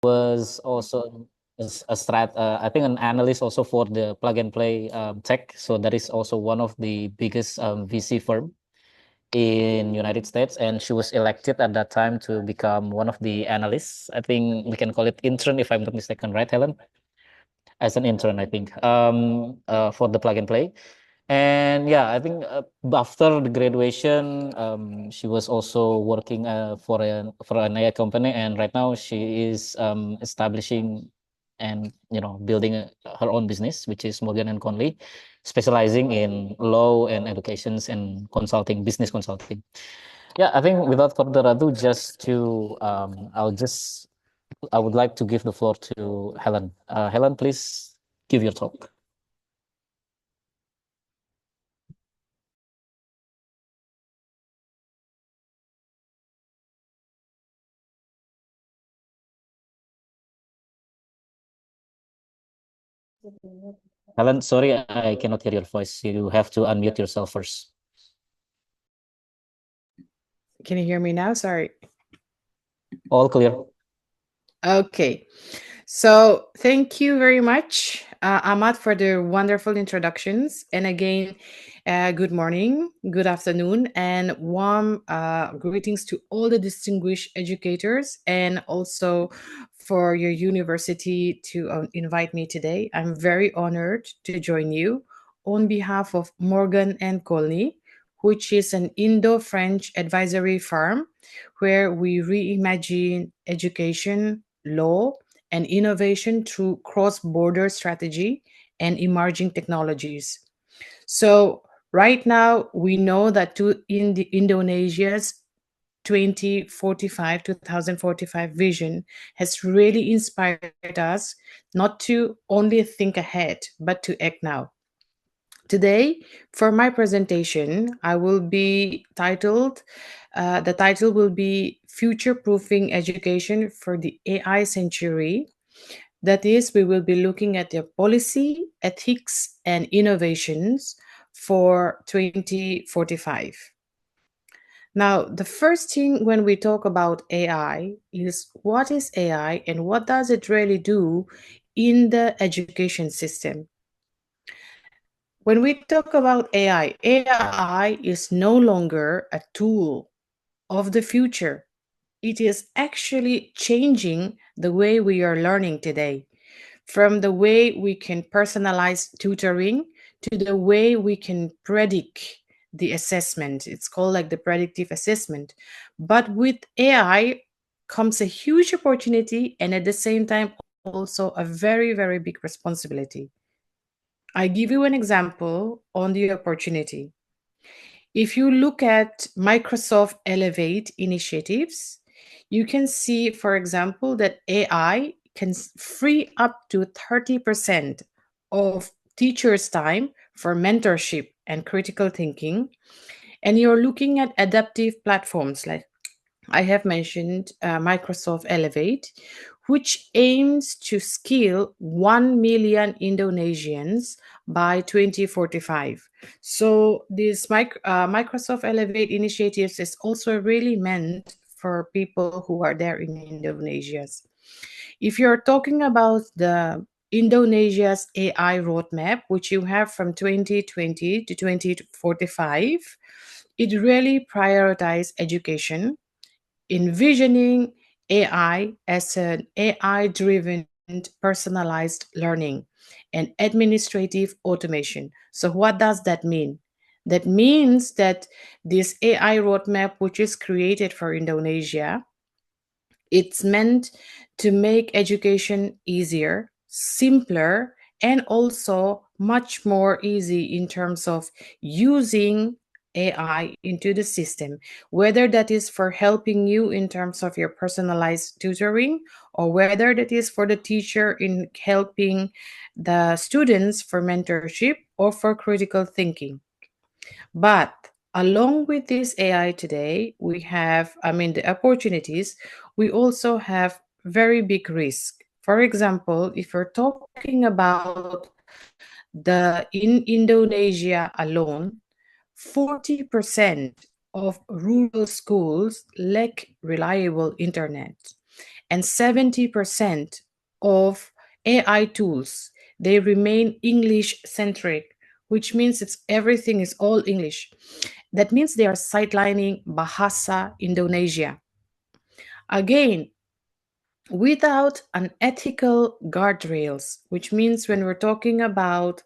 was also I think an analyst also for the plug and play tech. So that is also one of the biggest VC firm in United States, and she was elected at that time to become one of the analysts. I think we can call it intern if I'm not mistaken, right, Helen? As an intern, I think, for the plug and play. And yeah, I think after the graduation, she was also working for an AI company, and right now she is establishing and building her own business, which is Morgan and Conley, specializing in law and educations and consulting, business consulting. Yeah, I think without further ado, I would like to give the floor to Helen. Helen, please give your talk. Helen, sorry, I cannot hear your voice. You have to unmute yourself first. Can you hear me now? Sorry. All clear. Okay. So thank you very much, Ahmad, for the wonderful introductions. And again, good morning, good afternoon, and warm greetings to all the distinguished educators and also for your university to invite me today. I'm very honored to join you on behalf of Morgan and Colney, which is an Indo-French advisory firm where we reimagine education, law, and innovation through cross-border strategy and emerging technologies. So right now, we know that in Indonesia's 2045 vision has really inspired us not to only think ahead, but to act now. Today, for my presentation, I will be titled, the title will be Future Proofing Education for the AI Century. That is, we will be looking at the policy, ethics, and innovations for 2045. Now, the first thing when we talk about AI is what is AI and what does it really do in the education system? When we talk about AI is no longer a tool of the future. It is actually changing the way we are learning today. From the way we can personalize tutoring to the way we can predict the assessment. It's called like the predictive assessment. But with AI comes a huge opportunity and at the same time also a very, very big responsibility. I give you an example on the opportunity. If you look at Microsoft Elevate initiatives, you can see, for example, that AI can free up to 30% of teachers' time for mentorship and critical thinking. And you're looking at adaptive platforms like I have mentioned Microsoft Elevate, which aims to skill 1 million Indonesians by 2045. So, this Microsoft Elevate initiatives is also really meant for people who are there in Indonesia. If you're talking about the Indonesia's AI roadmap, which you have from 2020 to 2045, it really prioritizes education, envisioning AI as an AI driven personalized learning and administrative automation. So, what does that mean? That means that this AI roadmap, which is created for Indonesia, it's meant to make education easier, simpler, and also much more easy in terms of using AI into the system, whether that is for helping you in terms of your personalized tutoring or whether that is for the teacher in helping the students for mentorship or for critical thinking. But along with this AI today, we have, the opportunities, we also have very big risk. For example, if we're talking about in Indonesia alone, 40% of rural schools lack reliable internet. and 70% of AI tools, they remain English centric, which means everything is all English. That means they are sidelining Bahasa Indonesia. Again, without an ethical guardrails, which means when we're talking about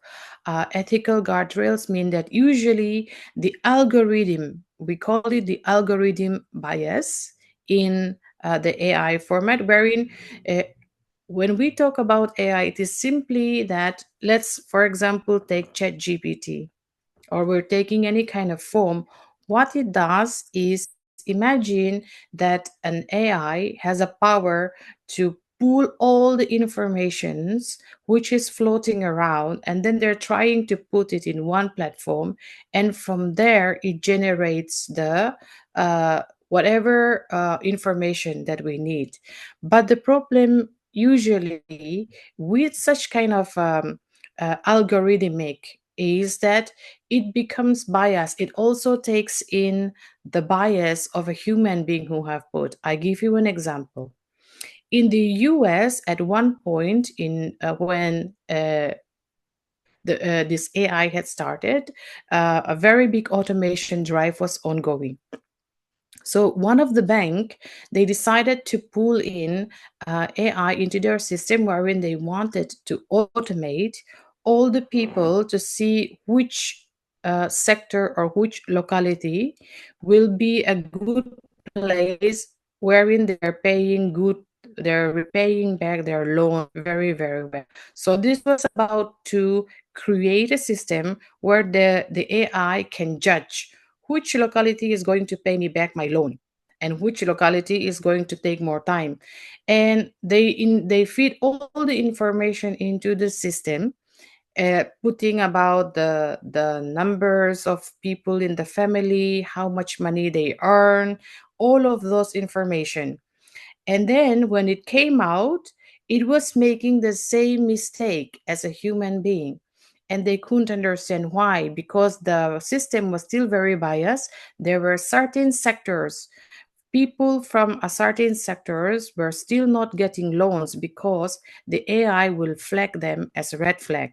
ethical guardrails, mean that usually the algorithm, we call it the algorithm bias in the AI format, wherein when we talk about AI, it is simply that, let's, for example, take ChatGPT, or we're taking any kind of form. What it does is, imagine that an AI has a power to pull all the informations which is floating around, and then they're trying to put it in one platform, and from there it generates the whatever information that we need. But the problem usually with such kind of algorithmic is that it becomes biased. It also takes in the bias of a human being who have put. I give you an example. In the US, at one point, in when this AI had started, a very big automation drive was ongoing. So one of the bank, they decided to pull in AI into their system, wherein they wanted to automate all the people to see which sector or which locality will be a good place wherein they're paying good, they're repaying back their loan very, very well. So this was about to create a system where the AI can judge which locality is going to pay me back my loan and which locality is going to take more time. And they feed all the information into the system, putting about the numbers of people in the family, how much money they earn, all of those information. And then when it came out, it was making the same mistake as a human being. And they couldn't understand why, because the system was still very biased. There were certain sectors, people from a certain sectors were still not getting loans because the AI will flag them as a red flag.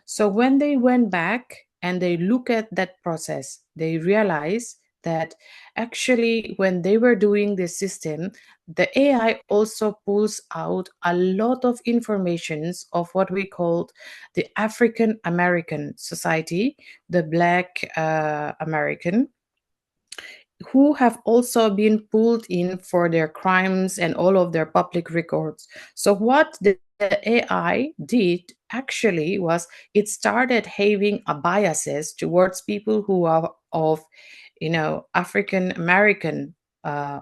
So when they went back and they look at that process, they realize that actually when they were doing this system, the AI also pulls out a lot of informations of what we called the African American society, the Black American, who have also been pulled in for their crimes and all of their public records. So what the AI did actually was it started having a biases towards people who are of, African American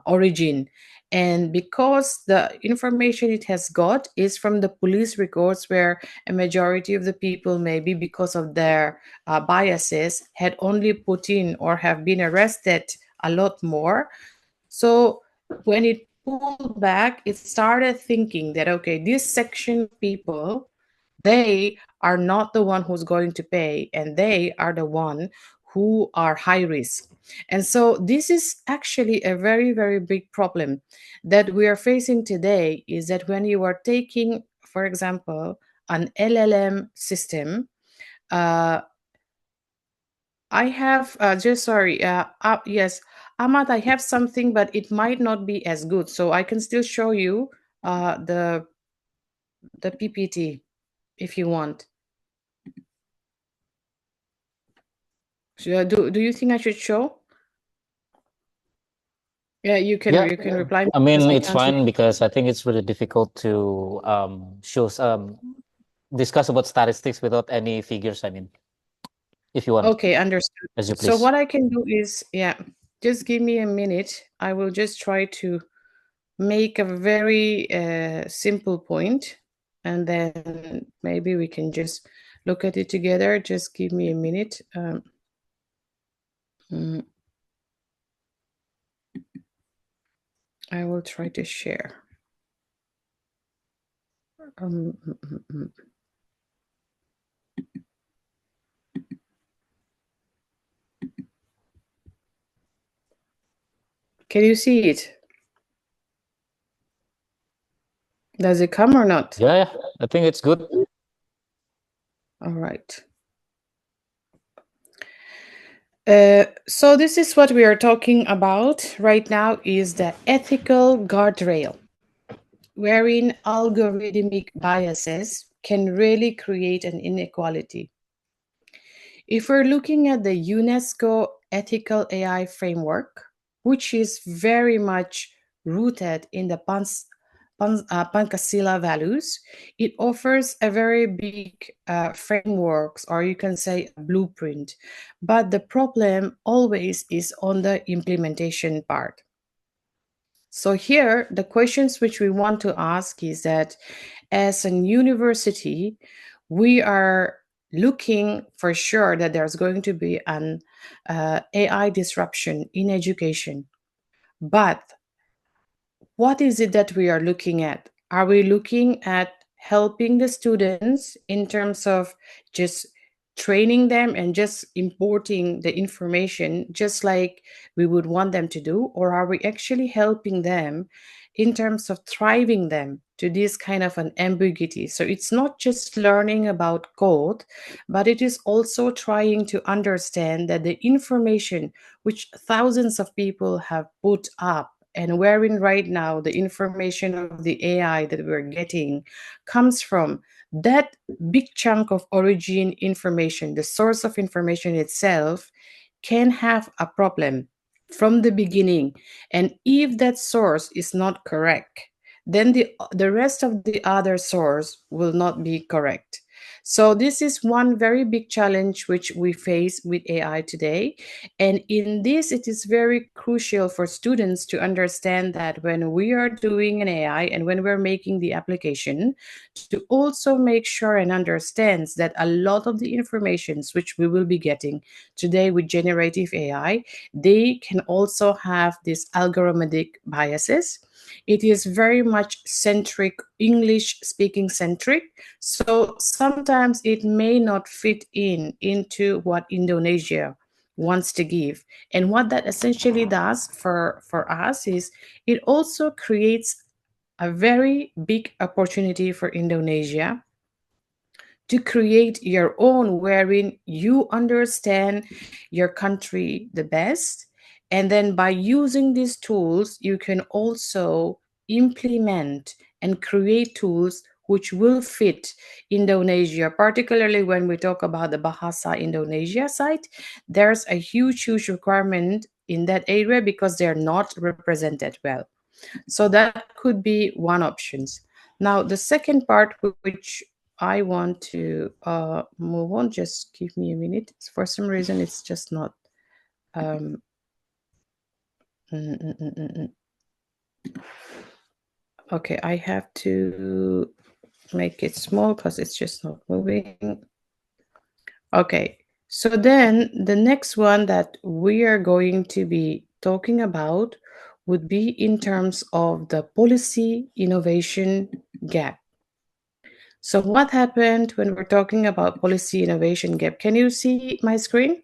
origin. And because the information it has got is from the police records, where a majority of the people, maybe because of their biases, had only put in or have been arrested a lot more. So when it pulled back, it started thinking that, okay, this section of people, they are not the one who's going to pay, and they are the one who are high risk. And so this is actually a very, very big problem that we are facing today, is that when you are taking, for example, an LLM system, uh, I have just sorry. Yes, Ahmad, I have something, but it might not be as good. So I can still show you the PPT if you want. Do you think I should show? Yeah, you can Yeah, reply I because mean, I it's can't see. fine because I think it's really difficult to show discuss about statistics without any figures. I mean, if you want, Okay, understood. as you So please. what I can do is, yeah, just give me a minute. I will just try to make a very simple point, and then maybe we can just look at it together. Just give me a minute. Mm, I will try to share. Um, mm, mm, mm. Can you see it? Does it come or not? Yeah, I think it's good. All right. So this is what we are talking about right now, is the ethical guardrail, wherein algorithmic biases can really create an inequality. If we're looking at the UNESCO ethical AI framework, which is very much rooted in the Pancasila values, it offers a very big frameworks, or you can say a blueprint. But the problem always is on the implementation part. So here, the questions which we want to ask is that as a university, we are looking for sure that there's going to be an AI disruption in education. But what is it that we are looking at? Are we looking at helping the students in terms of just training them and just importing the information just like we would want them to do? Or are we actually helping them in terms of thriving them to this kind of an ambiguity? So it's not just learning about code, but it is also trying to understand that the information which thousands of people have put up, and wherein right now the information of the AI that we're getting comes from, that big chunk of origin information, the source of information itself, can have a problem from the beginning. And if that source is not correct, then the rest of the other source will not be correct. So this is one very big challenge which we face with AI today. And in this, it is very crucial for students to understand that when we are doing an AI and when we're making the application, to also make sure and understands that a lot of the informations which we will be getting today with generative AI, they can also have these algorithmic biases. It is very much centric, English speaking centric. So sometimes it may not fit into what Indonesia wants to give. And what that essentially does for us is it also creates a very big opportunity for Indonesia to create your own, wherein you understand your country the best. And then by using these tools, you can also implement and create tools which will fit Indonesia, particularly when we talk about the Bahasa Indonesia site. There's a huge requirement in that area because they're not represented well. So that could be one options. Now, the second part, which I want to move on, just give me a minute. For some reason, it's just not. Um, mm, mm, mm, mm, mm. Okay, I have to make it small because it's just not moving. Okay, so then the next one that we are going to be talking about would be in terms of the policy innovation gap. So what happened when we're talking about policy innovation gap? Can you see my screen?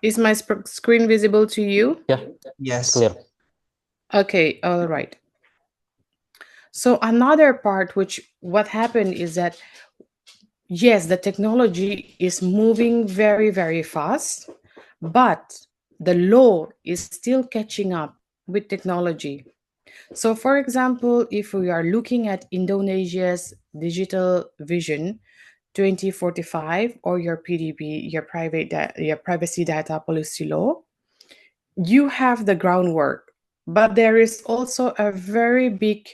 Is my screen visible to you? Yeah, Yes. clear. Okay, all right. So another part which what happened is that yes, the technology is moving very fast, but the law is still catching up with technology. So for example, if we are looking at Indonesia's digital vision 2045 or your PDP, your your privacy data policy law, you have the groundwork, but there is also a very big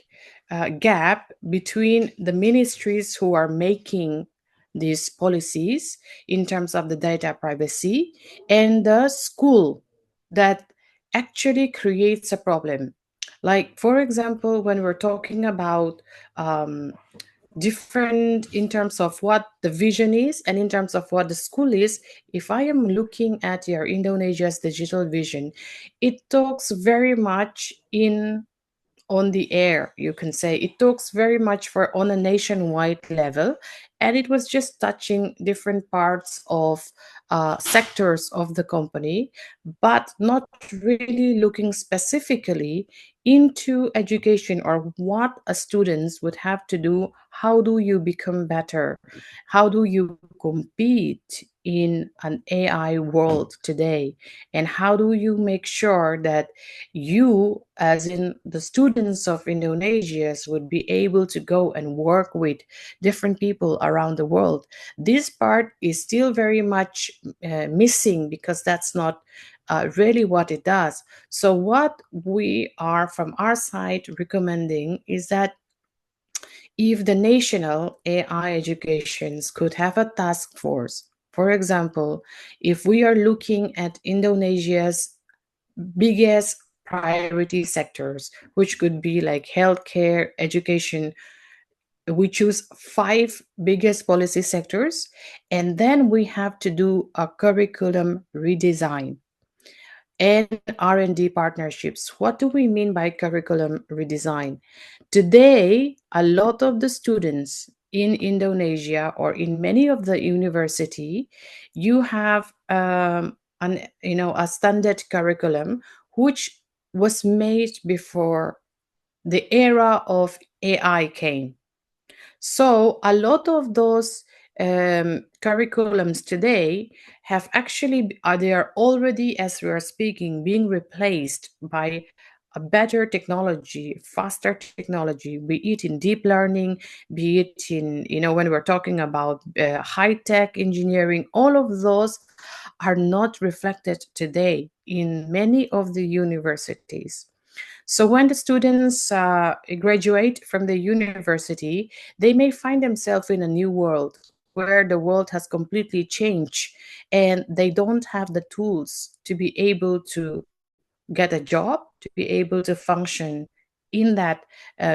gap between the ministries who are making these policies in terms of the data privacy and the school that actually creates a problem. Like, for example, when we're talking about different in terms of what the vision is and in terms of what the school is, if I am looking at your Indonesia's digital vision, it talks very much in on the air, you can say. It talks very much for on a nationwide level, and it was just touching different parts of sectors of the company, but not really looking specifically into education or what a students would have to do. How do you become better? How do you compete in an AI world today? And how do you make sure that you, as in the students of Indonesia, would be able to go and work with different people around the world? This part is still very much missing, because that's not really what it does. So what we are from our side recommending is that if the national AI educations could have a task force, for example, if we are looking at Indonesia's biggest priority sectors, which could be like healthcare, education, we choose 5 biggest policy sectors, and then we have to do a curriculum redesign and R&D partnerships. What do we mean by curriculum redesign? Today, a lot of the students in Indonesia or in many of the university, you have a standard curriculum which was made before the era of AI came. So a lot of those curriculums today have actually they are already, as we are speaking, being replaced by a better technology, faster technology, be it in deep learning, be it in, when we're talking about high tech engineering. All of those are not reflected today in many of the universities. So when the students graduate from the university, they may find themselves in a new world where the world has completely changed, and they don't have the tools to be able to get a job, to be able to function in that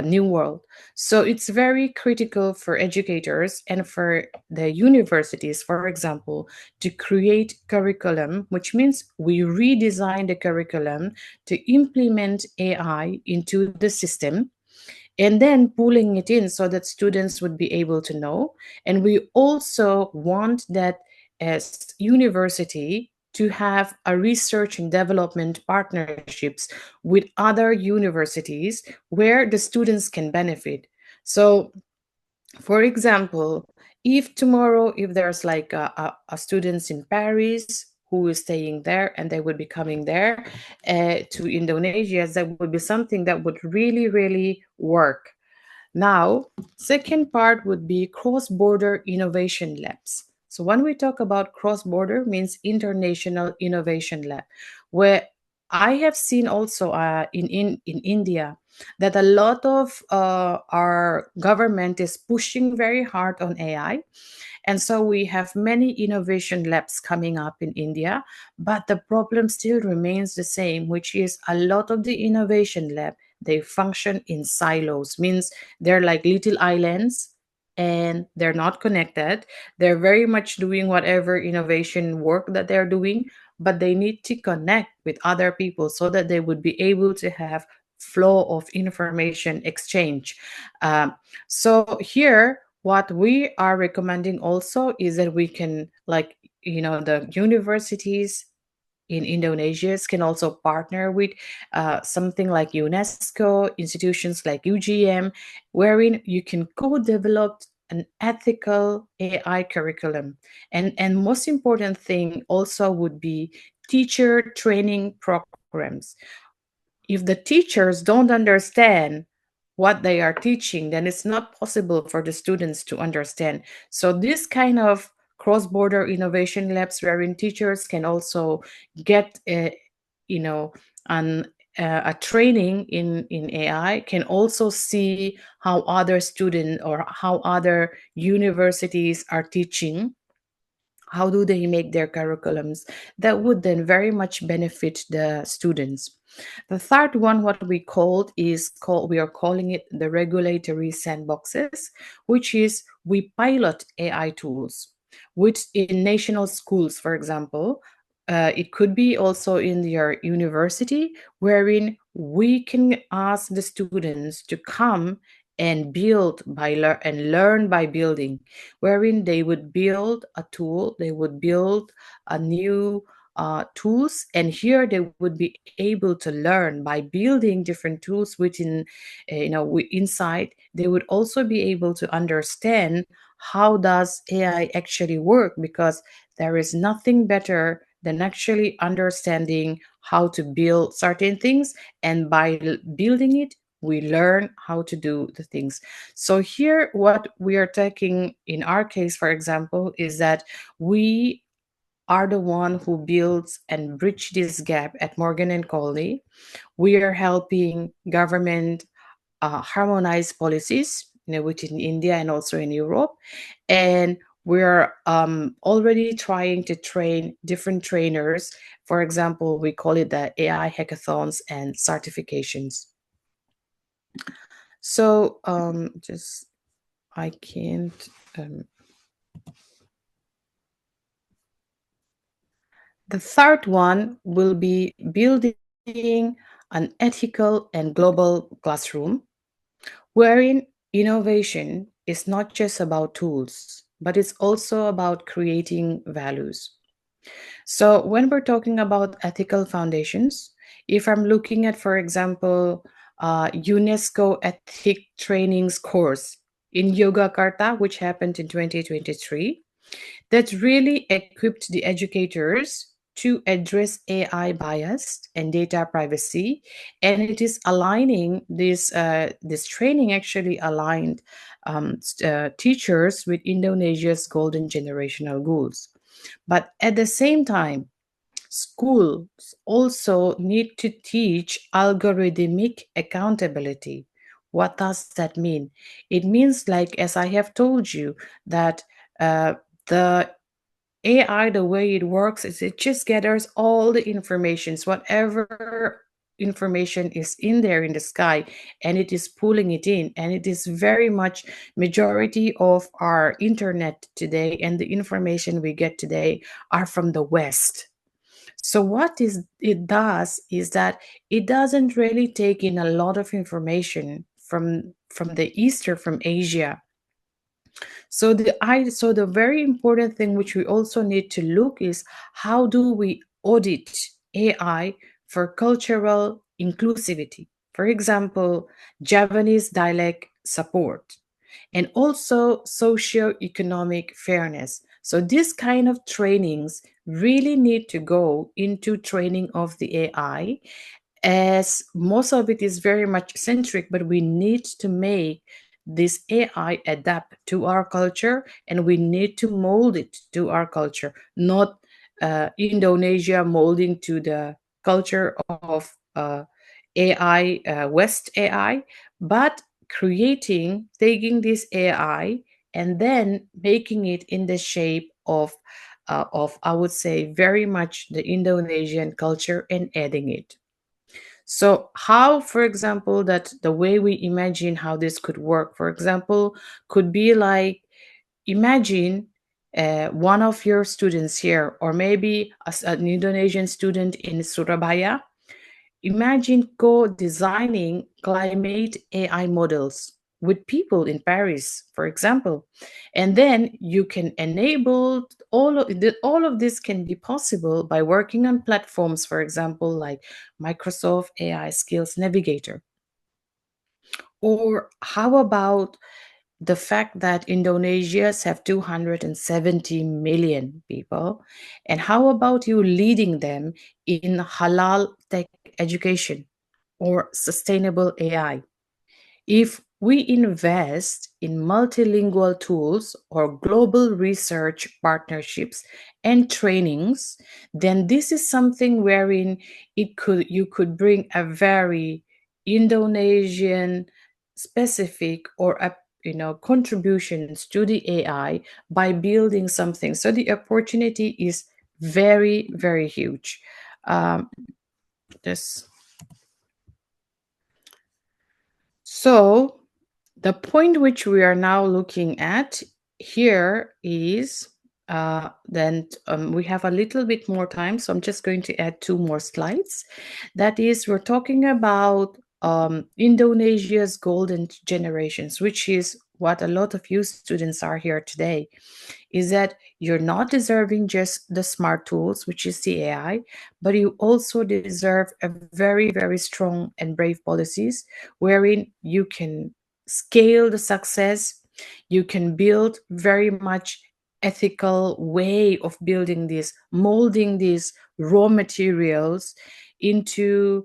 new world. So it's very critical for educators and for the universities, for example, to create curriculum, which means we redesign the curriculum to implement AI into the system, and then pulling it in so that students would be able to know. And we also want that as university to have a research and development partnerships with other universities where the students can benefit. So for example, if tomorrow, if there's like a students in Paris who is staying there and they would be coming there to Indonesia, that would be something that would really, really work. Now, second part would be cross-border innovation labs. So when we talk about cross-border, means international innovation lab, where I have seen also in India that a lot of our government is pushing very hard on AI. And so we have many innovation labs coming up in India, but the problem still remains the same, which is a lot of the innovation lab, they function in silos, means they're like little islands and they're not connected. They're very much doing whatever innovation work that they're doing, but they need to connect with other people so that they would be able to have flow of information exchange. So here, what we are recommending also is that we can, like, the universities in Indonesia can also partner with something like UNESCO, institutions like UGM, wherein you can co-develop an ethical AI curriculum. And most important thing also would be teacher training programs. If the teachers don't understand what they are teaching, then it's not possible for the students to understand. So this kind of cross-border innovation labs wherein teachers can also get you know an a training in AI, can also see how other students or how other universities are teaching, how do they make their curriculums, that would then very much benefit the students. The third one, what we are calling it the regulatory sandboxes, which is we pilot AI tools, which in national schools, for example. It could be also in your university, wherein we can ask the students to come and build by and learn by building, wherein they would build a tool, they would build a new tools, and here they would be able to learn by building different tools within, inside. They would also be able to understand how does AI actually work, because there is nothing better than actually understanding how to build certain things, and by building it, we learn how to do the things. So here, what we are taking in our case, for example, is that we are the one who builds and bridge this gap at Morgan and Coley. We are helping government harmonize policies, which in India and also in Europe, and we're already trying to train different trainers. For example, we call it the AI hackathons and certifications. So just I can't. The third one will be building an ethical and global classroom, wherein innovation is not just about tools, but it's also about creating values. So when we're talking about ethical foundations, if I'm looking at, for example, UNESCO Ethic Trainings course in Yogyakarta, which happened in 2023, that really equipped the educators to address AI bias and data privacy, and it is aligning this training actually aligned teachers with Indonesia's golden generational goals. But at the same time, schools also need to teach algorithmic accountability. What does that mean? It means, like, as I have told you, that the AI, the way it works is it just gathers all the informations, whatever information is in there in the sky, and it is pulling it in. And it is very much majority of our internet today and the information we get today are from the West. So what it does is that it doesn't really take in a lot of information from the East or from Asia. So the very important thing which we also need to look is, how do we audit AI for cultural inclusivity? For example, Javanese dialect support, and also socio-economic fairness. So this kind of trainings really need to go into training of the AI, as most of it is very much centric, but we need to make this AI adapt to our culture, and we need to mold it to our culture, not Indonesia molding to the culture of AI, West AI, but taking this AI and then making it in the shape of I would say very much the Indonesian culture and adding it. So how, for example, that the way we imagine how this could work, for example, could be like, imagine one of your students here, or maybe as an Indonesian student in Surabaya. Imagine co-designing climate AI models with people in Paris, for example. And then you can enable all of this can be possible by working on platforms, for example, like Microsoft AI Skills Navigator. Or how about the fact that Indonesians have 270 million people? And how about you leading them in halal tech education or sustainable AI? If we invest in multilingual tools or global research partnerships and trainings, then this is something wherein you could bring a very Indonesian specific or a contributions to the AI by building something. So the opportunity is very, very huge. This So the point which we are now looking at here is then we have a little bit more time, so I'm just going to add two more slides. That is, we're talking about Indonesia's golden generations, which is what a lot of you students are here today, is that you're not deserving just the smart tools, which is the AI, but you also deserve a very, very strong and brave policies wherein you can scale the success, you can build very much ethical way of building this, molding these raw materials into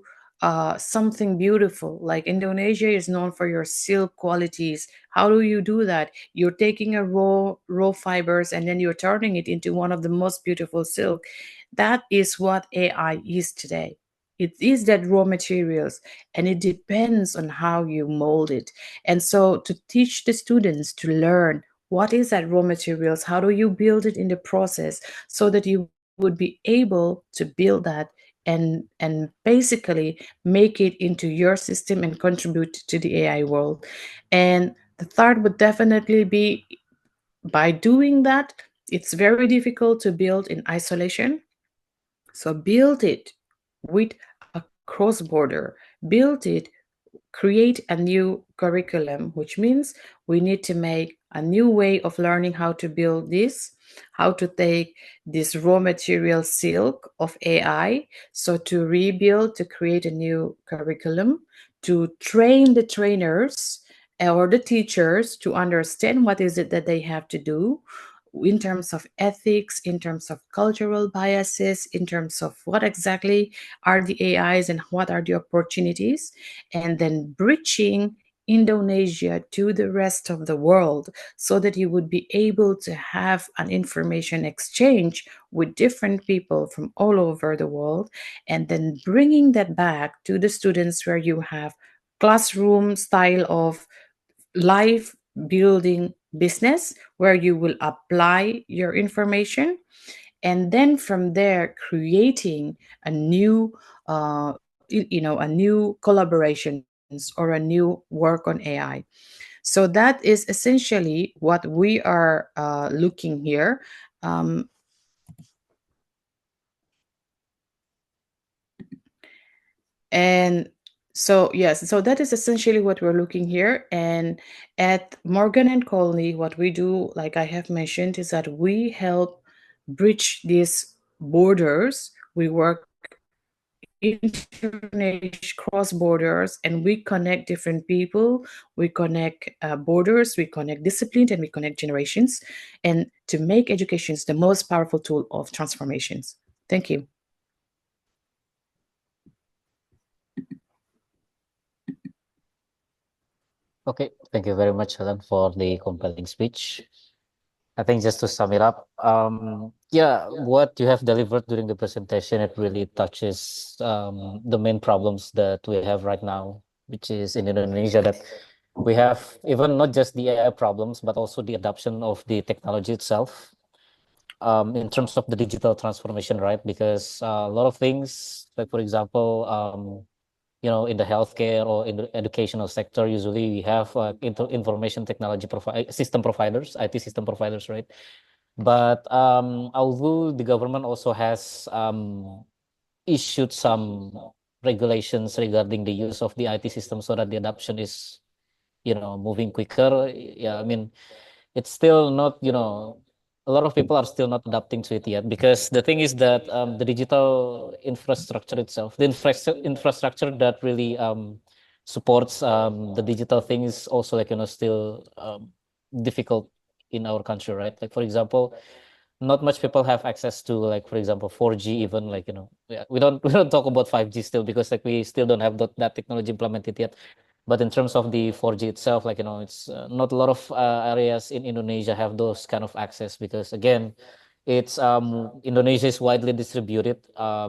something beautiful. Like Indonesia is known for your silk qualities. How do you do that? You're taking a raw fibers and then you're turning it into one of the most beautiful silk. That is what AI is today. It is that raw materials, and it depends on how you mold it. And so to teach the students to learn what is that raw materials, how do you build it in the process so that you would be able to build that and basically make it into your system and contribute to the AI world. And the third would definitely be, by doing that, it's very difficult to build in isolation. So build it with a cross border, build it, create a new curriculum, which means we need to make a new way of learning how to build this, how to take this raw material silk of AI. So to rebuild, to create a new curriculum, to train the trainers or the teachers to understand what is it that they have to do in terms of ethics, in terms of cultural biases, in terms of what exactly are the AIs and what are the opportunities, and then bridging Indonesia to the rest of the world so that you would be able to have an information exchange with different people from all over the world, and then bringing that back to the students where you have classroom style of life building business where you will apply your information, and then from there creating a new a new collaborations or a new work on AI. So that is essentially what we are looking here. um, and so yes, so that is essentially what we're looking here. And at Morgan and Colney, what we do, like I have mentioned, is that we help bridge these borders. We work internet cross borders, and we connect different people, we connect borders, we connect disciplines, and we connect generations, and to make education the most powerful tool of transformations. Thank you. Okay, thank you very much, Helen, for the compelling speech. I think just to sum it up, yeah, what you have delivered during the presentation, it really touches the main problems that we have right now, which is in Indonesia, that we have even not just the AI problems, but also the adoption of the technology itself, in terms of the digital transformation, right? Because a lot of things, like for example, in the healthcare or in the educational sector, usually we have information technology system providers, IT system providers, right? But although the government also has issued some regulations regarding the use of the IT system so that the adoption is, moving quicker. Yeah, I mean, it's still not, a lot of people are still not adapting to it yet, because the thing is that the digital infrastructure itself, the infrastructure that really supports the digital thing is also, like, still difficult in our country, right? Like, for example, not much people have access to, like, for example, 4G, even, like, yeah, we don't we don't talk about 5G still, because, like, we still don't have that technology implemented yet. But in terms of the 4G itself, like, it's not a lot of areas in Indonesia have those kind of access, because again, it's Indonesia is widely distributed.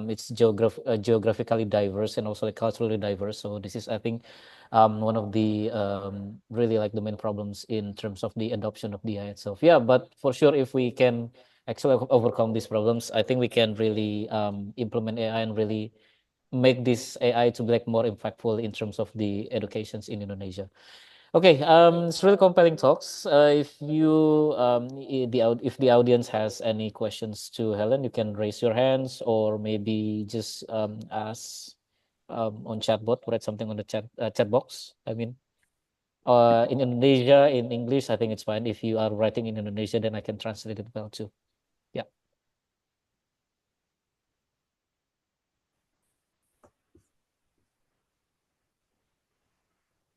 It's geographically diverse and also, like, culturally diverse. So this is, I think, one of the really, like, the main problems in terms of the adoption of the AI itself. Yeah, but for sure, if we can actually overcome these problems, I think we can really implement AI and really make this AI to be, like, more impactful in terms of the educations in Indonesia. Okay, it's really compelling talks. If you if the audience has any questions to Helen, you can raise your hands or maybe just ask on chatbot, write something on the chat box. I mean, in Indonesia, in English, I think it's fine. If you are writing in Indonesia, then I can translate it well too. Yeah.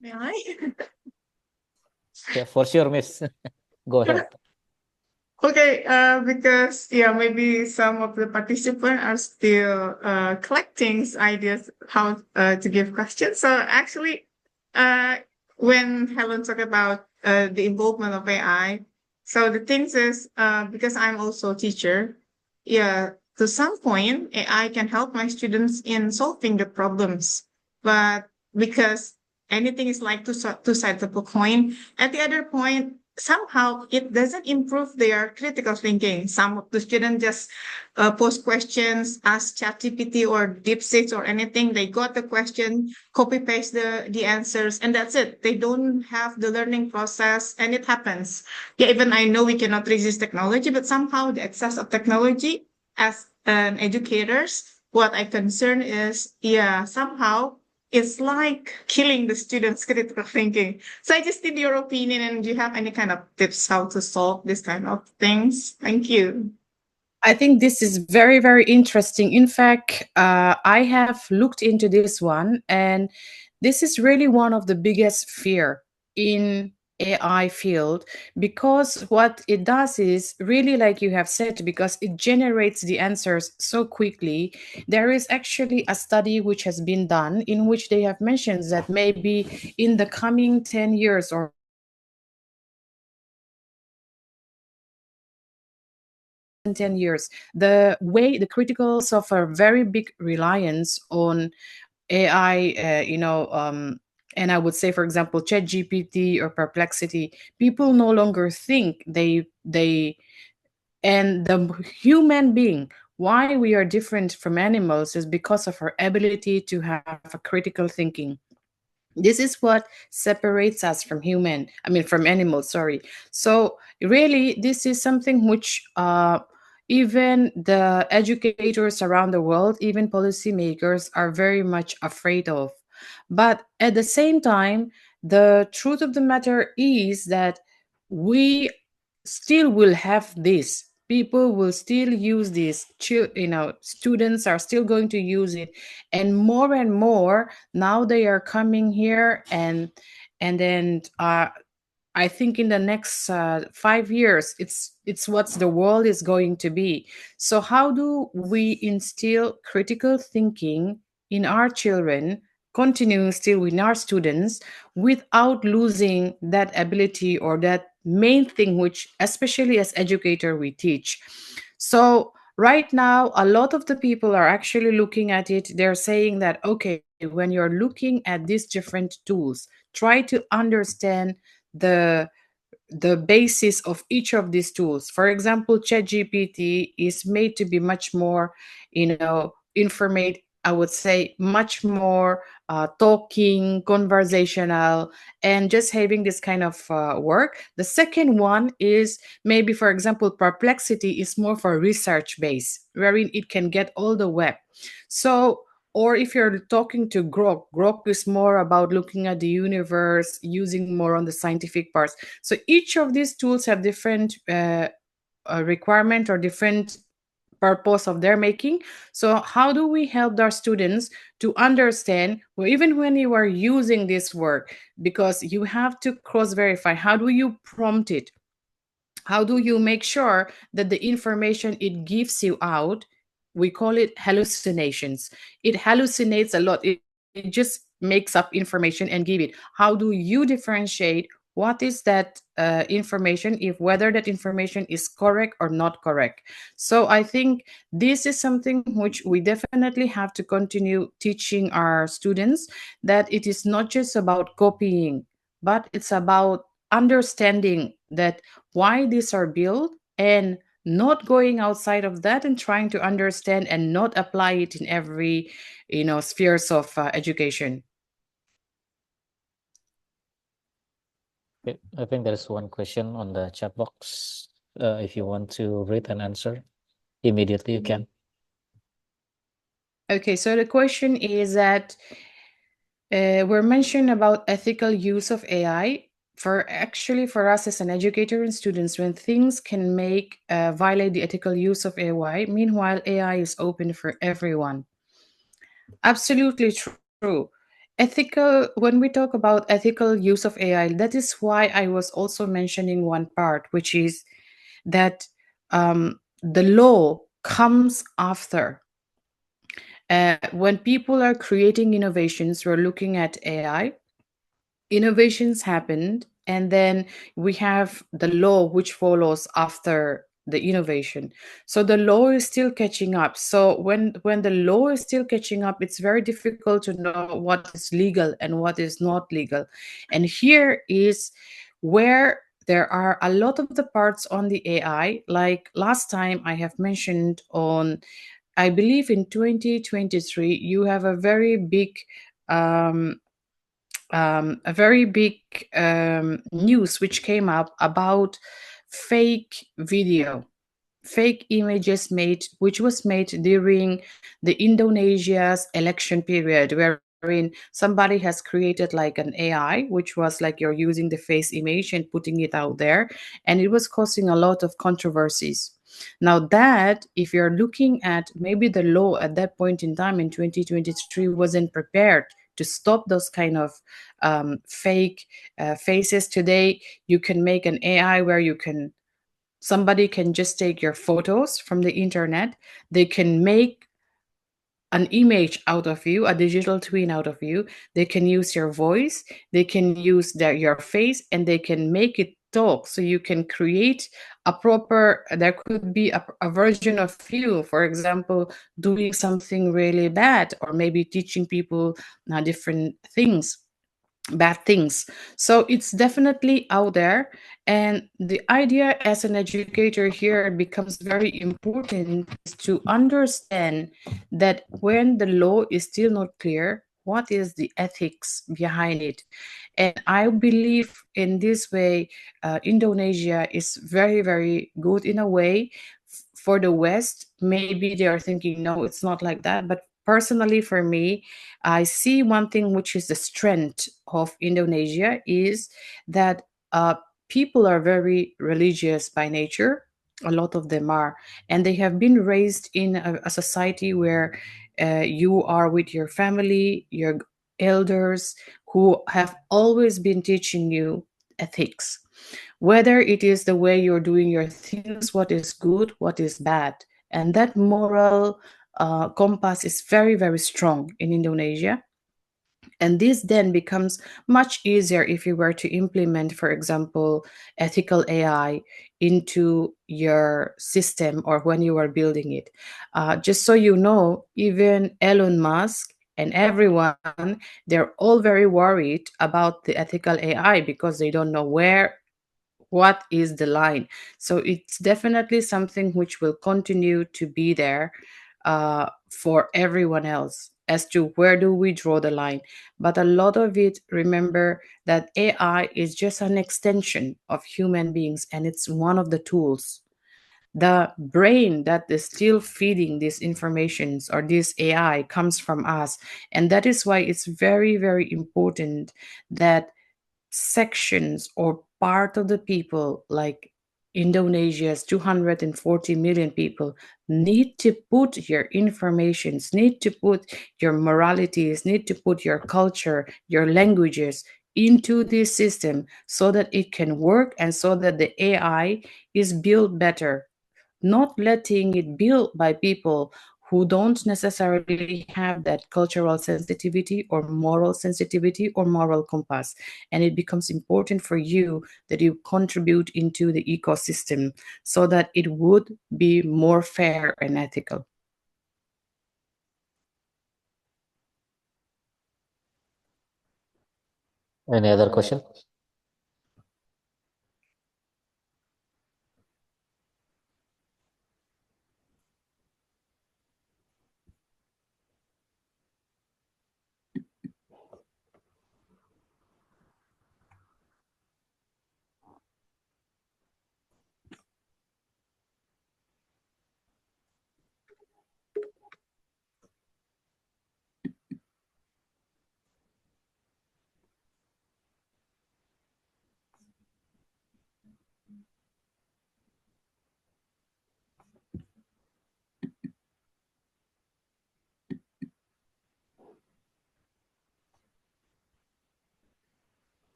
May I? Yeah, for sure, Miss. Go ahead. Okay, because yeah, maybe some of the participants are still collecting ideas how to give questions. So actually, when Helen talked about the involvement of AI, so the things is because I'm also a teacher, yeah, to some point AI can help my students in solving the problems, but because anything is like two sides of a coin, at the other point somehow it doesn't improve their critical thinking. Some of the students just post questions, ask ChatGPT or DeepSeek or anything. They got the question, copy paste the answers, and that's it. They don't have the learning process, and it happens. Yeah, even I know we cannot resist technology, but somehow the excess of technology, as an educators, what I concern is, yeah, somehow it's like killing the students' critical thinking. So I just need your opinion, and do you have any kind of tips how to solve this kind of things? Thank you. I think this is very, very interesting. In fact, I have looked into this one, and this is really one of the biggest fear in AI field, because what it does is really, like you have said, because it generates the answers so quickly. There is actually a study which has been done in which they have mentioned that maybe in the coming 10 years or in 10 years, the way the critical suffer very big reliance on AI, and I would say, for example, ChatGPT or Perplexity. People no longer think and the human being. Why we are different from animals is because of our ability to have a critical thinking. This is what separates us from animals, sorry. So really this is something which even the educators around the world, even policymakers, are very much afraid of. But at the same time, the truth of the matter is that we still will have this. People will still use this. Students are still going to use it, and more now they are coming here, and then I think in the next 5 years, it's what the world is going to be. So how do we instill critical thinking in our children, continuing still in our students, without losing that ability or that main thing, which especially as educator we teach? So right now, a lot of the people are actually looking at it. They're saying that, okay, when you're looking at these different tools, try to understand the the basis of each of these tools. For example, ChatGPT is made to be much more, informate. I would say much more talking, conversational, and just having this kind of work. The second one is maybe, for example, Perplexity is more for research base, wherein it can get all the web. So or if you're talking to Grok is more about looking at the universe, using more on the scientific parts. So each of these tools have different requirement or different purpose of their making. So how do we help our students to understand, well, even when you are using this work, because you have to cross verify, how do you prompt it? How do you make sure that the information it gives you out, we call it hallucinations, it hallucinates a lot, it just makes up information and give it. How do you differentiate what is that information, if whether that information is correct or not correct? So I think this is something which we definitely have to continue teaching our students, that it is not just about copying, but it's about understanding that why these are built, and not going outside of that and trying to understand and not apply it in every spheres of education. Okay, I think there's one question on the chat box. If you want to read and answer immediately, you can. Okay, so the question is that we're mentioning about ethical use of AI. For us as an educator and students, when things can make violate the ethical use of AI, meanwhile AI is open for everyone. Absolutely true. Ethical, when we talk about ethical use of AI, that is why I was also mentioning one part, which is that the law comes after. When people are creating innovations, we're looking at AI, innovations happened, and then we have the law which follows after the innovation. So the law is still catching up. So when the law is still catching up, it's very difficult to know what is legal and what is not legal. And here is where there are a lot of the parts on the AI, like last time I have mentioned on, I believe in 2023, you have a very big news which came up about fake video, fake images made, which was made during the Indonesia's election period, wherein somebody has created like an AI, which was like you're using the face image and putting it out there, and it was causing a lot of controversies. Now that, if you're looking at maybe the law at that point in time in 2023 wasn't prepared to stop those kind of fake faces. Today you can make an AI where somebody can just take your photos from the internet, they can make an image out of you, a digital twin out of you, they can use your voice, they can use your face, and they can make it talk. So you can create there could be a version of you, for example, doing something really bad, or maybe teaching people different things, bad things. So it's definitely out there, and the idea as an educator here becomes very important, is to understand that when the law is still not clear, what is the ethics behind it. And I believe in this way, Indonesia is very, very good in a way. For the West, maybe they are thinking, no, it's not like that. But personally, for me, I see one thing which is the strength of Indonesia is that people are very religious by nature. A lot of them are, and they have been raised in a society where you are with your family, your elders, who have always been teaching you ethics, whether it is the way you're doing your things, what is good, what is bad. And that moral compass is very, very strong in Indonesia. And this then becomes much easier if you were to implement, for example, ethical AI into your system or when you are building it. Just so you know, even Elon Musk and everyone, they're all very worried about the ethical AI because they don't know what is the line. So it's definitely something which will continue to be there for everyone else, as to where do we draw the line. But a lot of it, remember that AI is just an extension of human beings, and it's one of the tools. The brain that is still feeding these informations or this AI comes from us. And that is why it's very, very important that sections or part of the people, like Indonesia's 240 million people, need to put your informations, need to put your moralities, need to put your culture, your languages into this system so that it can work and so that the AI is built better, not letting it built by people who don't necessarily have that cultural sensitivity or moral compass. And it becomes important for you that you contribute into the ecosystem so that it would be more fair and ethical. Any other question?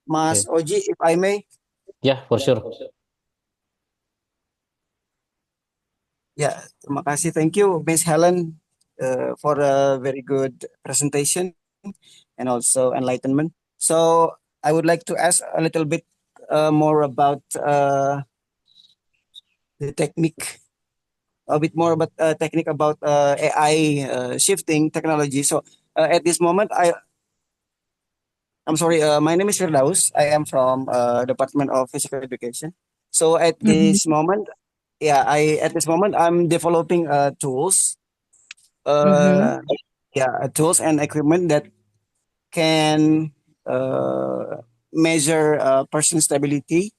Mas Oji, if I may. Yeah, for sure. Ya, terima kasih. Thank you, Miss Helen, for a very good presentation and also enlightenment. So I would like to ask a little bit more about the technique, a bit more about technique about AI shifting technology. So at this moment, I'm sorry. My name is Firdaus. I am from Department of Physical Education. So at this moment, at this moment I'm developing tools, uh, tools and equipment that can measure person stability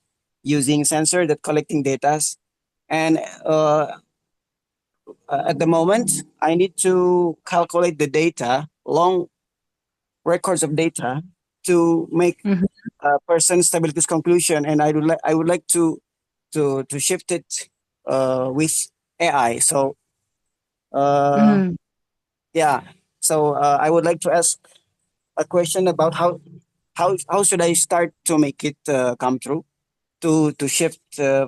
using sensor that collecting data. And at the moment, I need to calculate the data, long records of data, to make Mhm. person stability's conclusion, and I would like to shift it with AI. So Mhm. yeah, so I would like to ask a question about how should I start to make it come true, to shift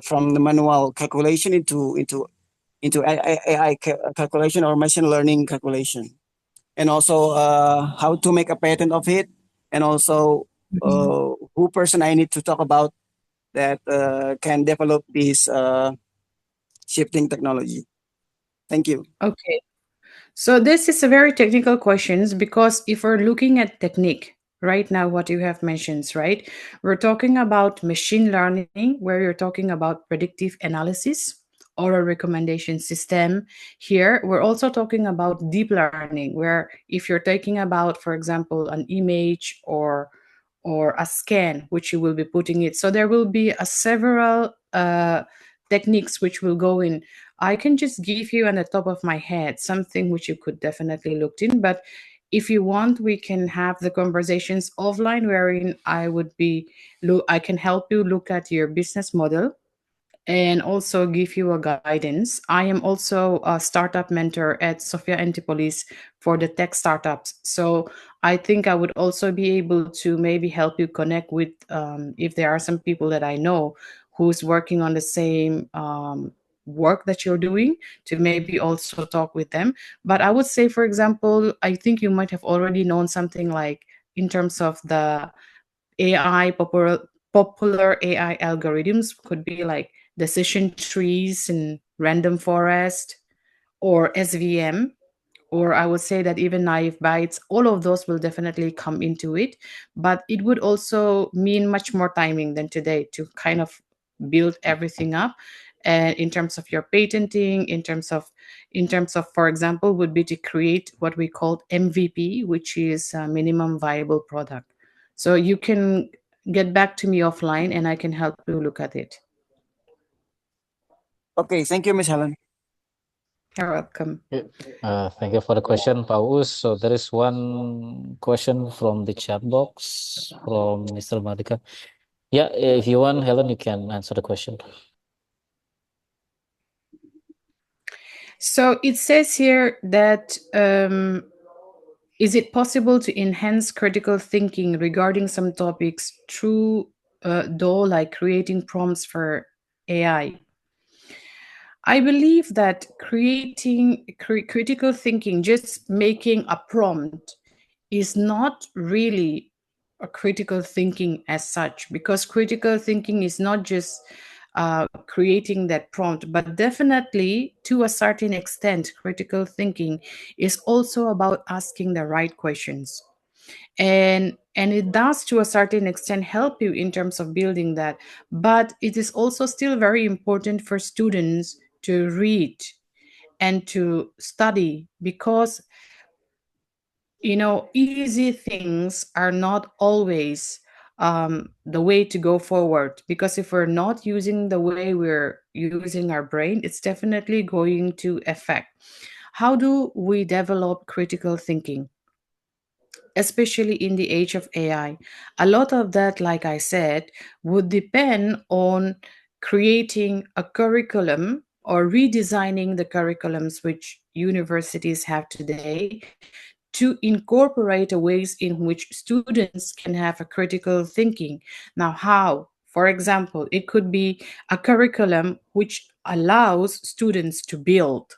from the manual calculation into AI calculation or machine learning calculation, and also how to make a patent of it, and also Mhm. who person I need to talk about that can develop this shifting technology. Thank you. Okay. So this is a very technical questions because if we're looking at technique right now, what you have mentioned, right? We're talking about machine learning, where you're talking about predictive analysis or a recommendation system. Here, we're also talking about deep learning, where if you're taking about, for example, an image or a scan, which you will be putting it. So there will be a several techniques which will go in. I can just give you on the top of my head something which you could definitely look in, but if you want, we can have the conversations offline, wherein I can help you look at your business model and also give you a guidance. I am also a startup mentor at Sophia Antipolis for the tech startups. So I think I would also be able to maybe help you connect with, if there are some people that I know who's working on the same work that you're doing, to maybe also talk with them. But I would say, for example, I think you might have already known something like in terms of the AI popular AI algorithms could be like decision trees and random forest or SVM, or I would say that even naive bytes, all of those will definitely come into it. But it would also mean much more timing than today to kind of build everything up. And in terms of your patenting, in terms of, for example, would be to create what we call MVP, which is a minimum viable product. So you can get back to me offline and I can help you look at it. Okay, thank you, Miss Helen. You're welcome. Thank you for the question, Paus. So there is one question from the chat box from Mr. Madika. Yeah, if you want, Helen, you can answer the question. So it says here that is it possible to enhance critical thinking regarding some topics through though like creating prompts for AI? I believe that creating critical thinking, just making a prompt, is not really a critical thinking as such, because critical thinking is not just creating that prompt, but definitely to a certain extent, critical thinking is also about asking the right questions. And it does to a certain extent help you in terms of building that, but it is also still very important for students to read and to study, because easy things are not always the way to go forward, because if we're not using the way we're using our brain, it's definitely going to affect. How do we develop critical thinking, especially in the age of AI? A lot of that, like I said, would depend on creating a curriculum or redesigning the curriculums which universities have today to incorporate ways in which students can have a critical thinking. Now, how? For example, it could be a curriculum which allows students to build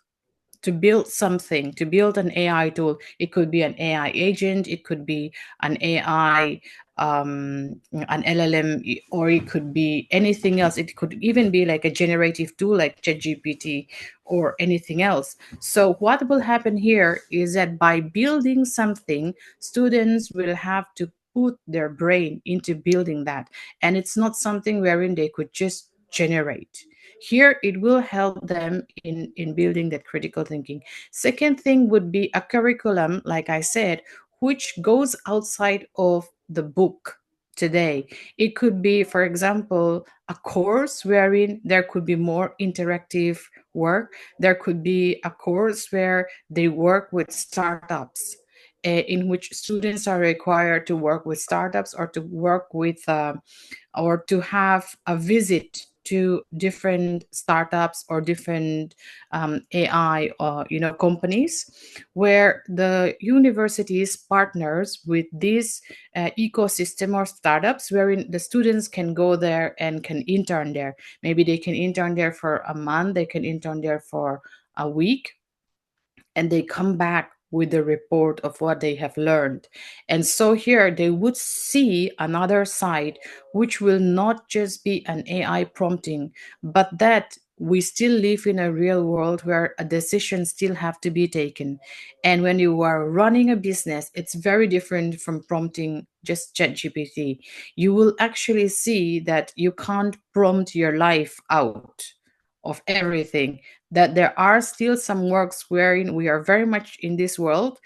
something, to build an AI tool. It could be an AI agent, it could be an AI, an LLM, or it could be anything else. It could even be like a generative tool like ChatGPT or anything else. So what will happen here is that by building something, students will have to put their brain into building that. And it's not something wherein they could just generate. Here it will help them in building that critical thinking. Second thing would be a curriculum, like I said, which goes outside of the book today. It could be, for example, a course wherein there could be more interactive work. There could be a course where they work with startups, in which students are required to work with startups or to work with or to have a visit to different startups or different AI companies, where the universities partners with this ecosystem or startups, wherein the students can go there and can intern there. Maybe they can intern there for a month, they can intern there for a week, and they come back with the report of what they have learned. And so here they would see another side, which will not just be an AI prompting, but that we still live in a real world where a decision still have to be taken. And when you are running a business, it's very different from prompting just ChatGPT. You will actually see that you can't prompt your life out of everything, that there are still some works wherein we are very much in this world,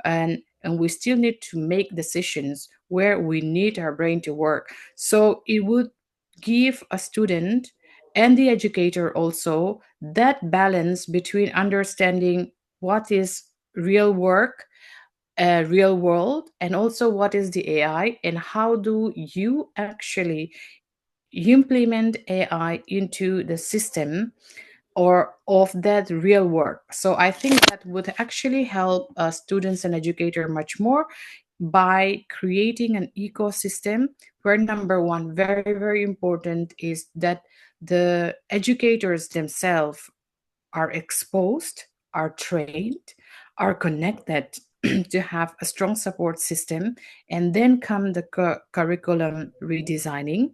and we still need to make decisions where we need our brain to work. So it would give a student and the educator also that balance between understanding what is real work, real world, and also what is the AI, and how do you actually implement AI into the system or of that real work. So I think that would actually help students and educator much more by creating an ecosystem where, number one, very, very important, is that the educators themselves are exposed, are trained, are connected to have a strong support system, and then come the curriculum redesigning,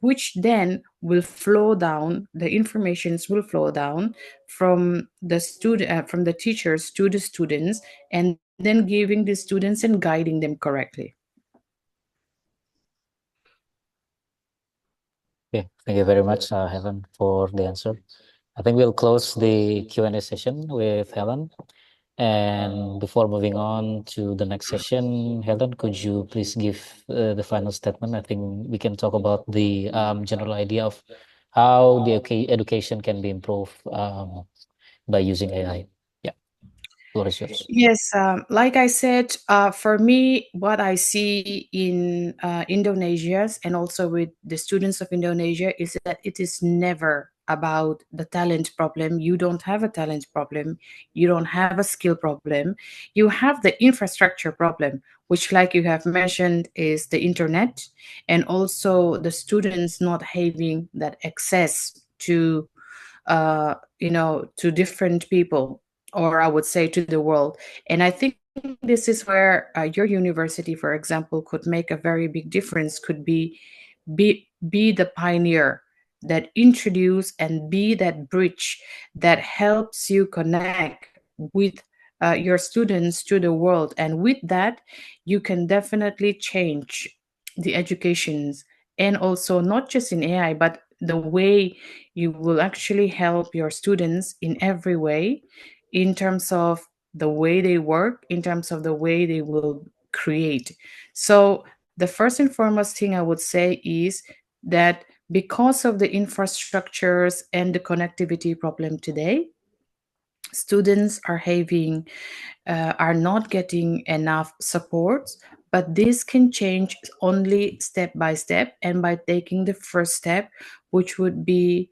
which then will flow down, the informations will flow down from the student, from the teachers to the students, and then giving the students and guiding them correctly. Okay, thank you very much, Helen, for the answer. I think we'll close the Q&A session with Helen. And before moving on to the next session, Helen, could you please give the final statement? I think we can talk about the general idea of how the education can be improved by using AI. Yeah, floor is yours. Yes, like I said, for me, what I see in Indonesia and also with the students of Indonesia is that it is never about the talent problem. You don't have a talent problem. You don't have a skill problem. You have the infrastructure problem, which, like you have mentioned, is the internet, and also the students not having that access to, to different people, or I would say to the world. And I think this is where your university, for example, could make a very big difference, could be the pioneer that introduce and be that bridge that helps you connect with your students to the world. And with that, you can definitely change the educations, and also not just in AI, but the way you will actually help your students in every way, in terms of the way they work, in terms of the way they will create. So the first and foremost thing I would say is that because of the infrastructures and the connectivity problem today, students are not getting enough support. But this can change only step by step, and by taking the first step, which would be,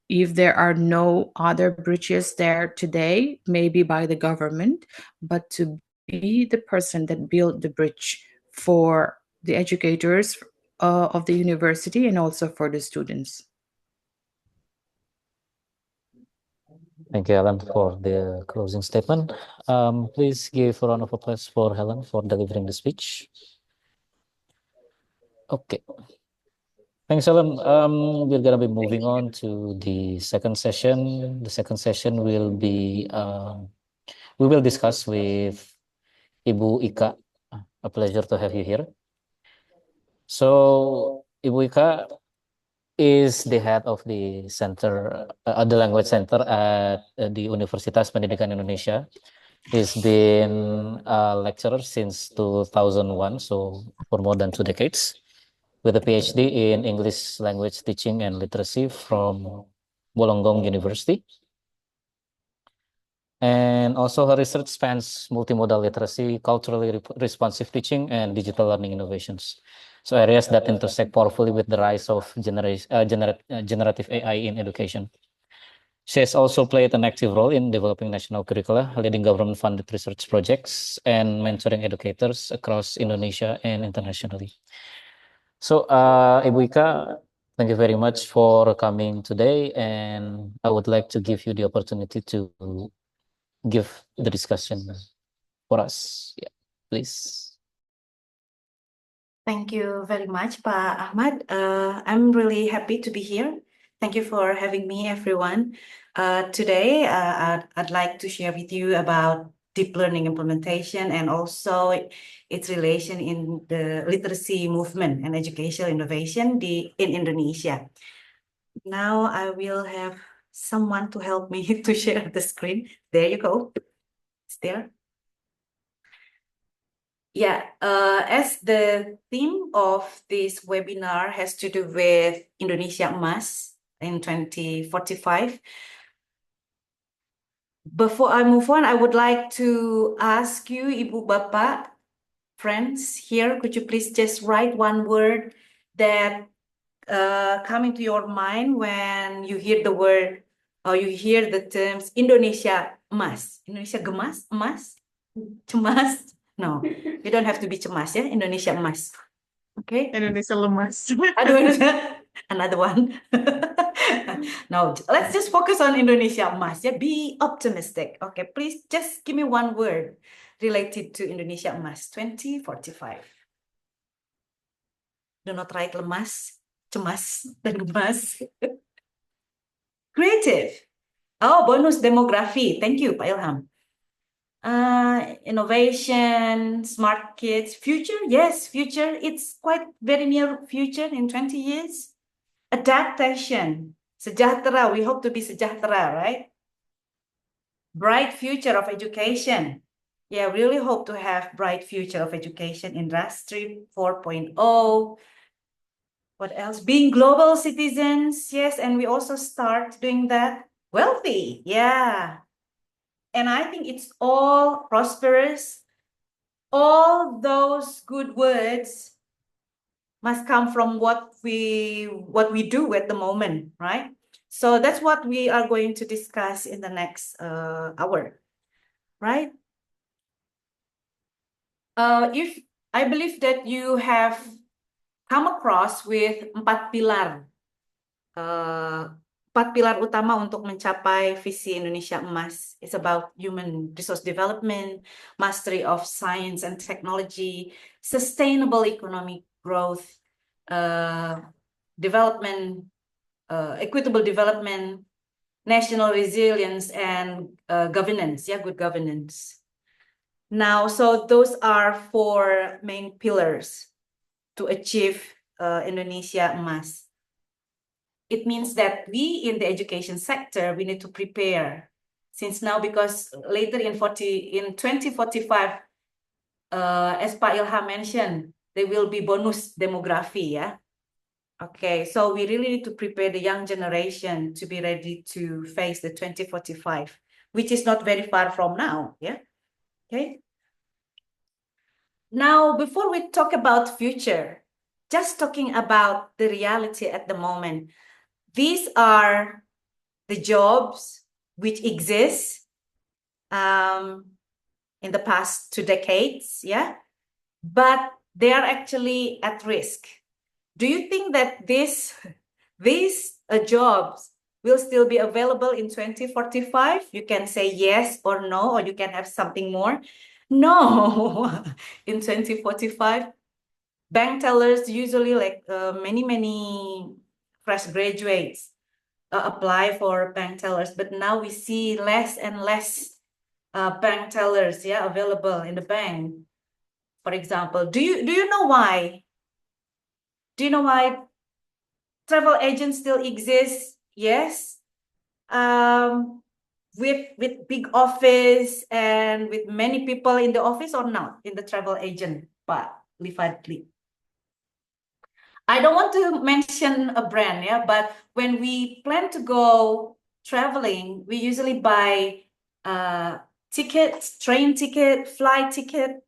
if there are no other bridges there today, maybe by the government, but to be the person that build the bridge for the educators of the university and also for the students. Thank you, Helen, for the closing statement. Please give a round of applause for Helen for delivering the speech. Okay. Thanks, Helen. We're gonna be moving on to the second session. The second session will be we will discuss with Ibu Ika. A pleasure to have you here. So Ibu Ika is the head of the center, the language center at the Universitas Pendidikan Indonesia. He's been a lecturer since 2001, so for more than 2 decades, with a PhD in English language teaching and literacy from Wollongong University. And also her research spans multimodal literacy, culturally responsive teaching, and digital learning innovations. So areas that intersect powerfully with the rise of generative AI in education. She has also played an active role in developing national curricula, leading government-funded research projects, and mentoring educators across Indonesia and internationally. So, Ibu Ika, thank you very much for coming today, and I would like to give you the opportunity to give the discussion for us. Yeah, please. Thank you very much, Pak Ahmad. I'm really happy to be here. Thank you for having me, everyone. Today, I'd like to share with you about deep learning implementation and also its relation in the literacy movement and educational innovation in Indonesia. Now I will have someone to help me to share the screen. There you go. It's there. Yeah, as the theme of this webinar has to do with Indonesia Emas in 2045. Before I move on, I would like to ask you, Ibu Bapak, friends here, could you please just write one word that come into your mind when you hear the word or you hear the terms Indonesia Emas. Indonesia Gemas, Emas, Cemas. No, you don't have to be cemas, ya. Indonesia Emas. Okay. Indonesia lemas. Aduh, another one. No, let's just focus on Indonesia Emas. Yeah, be optimistic. Okay, please just give me one word related to Indonesia Emas 2045. Do not write lemas, cemas, dan gemas. Creative. Oh, bonus demografi. Thank you, Pak Ilham. Innovation, smart kids, future. Yes, future. It's quite very near future in 20 years. Adaptation, sejahtera. We hope to be sejahtera, right? Bright future of education. Yeah, really hope to have bright future of education. Industry 4.0. What else? Being global citizens. Yes, and we also start doing that. Wealthy. Yeah. And I think it's all prosperous. All those good words must come from what we do at the moment, right? So that's what we are going to discuss in the next hour, right? If I believe that you have come across with 4 pilar, 4 pilar utama untuk mencapai visi Indonesia Emas. It's about human resource development, mastery of science and technology, sustainable economic growth, development, equitable development, national resilience, and governance. Yeah, good governance. Now, so those are 4 main pillars to achieve Indonesia Emas. It means that we in the education sector, we need to prepare since now, because later in 2045, as Pak Ilham mentioned, there will be bonus demografi, yeah? Okay, so we really need to prepare the young generation to be ready to face the 2045, which is not very far from now, yeah? Okay. Now, before we talk about future, just talking about the reality at the moment, these are the jobs which exist. in the past 2 decades, yeah, but they are actually at risk. Do you think that these jobs will still be available in 2045? You can say yes or no, or you can have something more. No, in 2045, bank tellers usually like many fresh graduates apply for bank tellers, but now we see less and less bank tellers, yeah, available in the bank. For example, do you know why? Do you know why travel agents still exist? Yes. With big office and with many people in the office, or not in the travel agent part, Livadli? I don't want to mention a brand, yeah, but when we plan to go traveling, we usually buy tickets, train ticket, flight ticket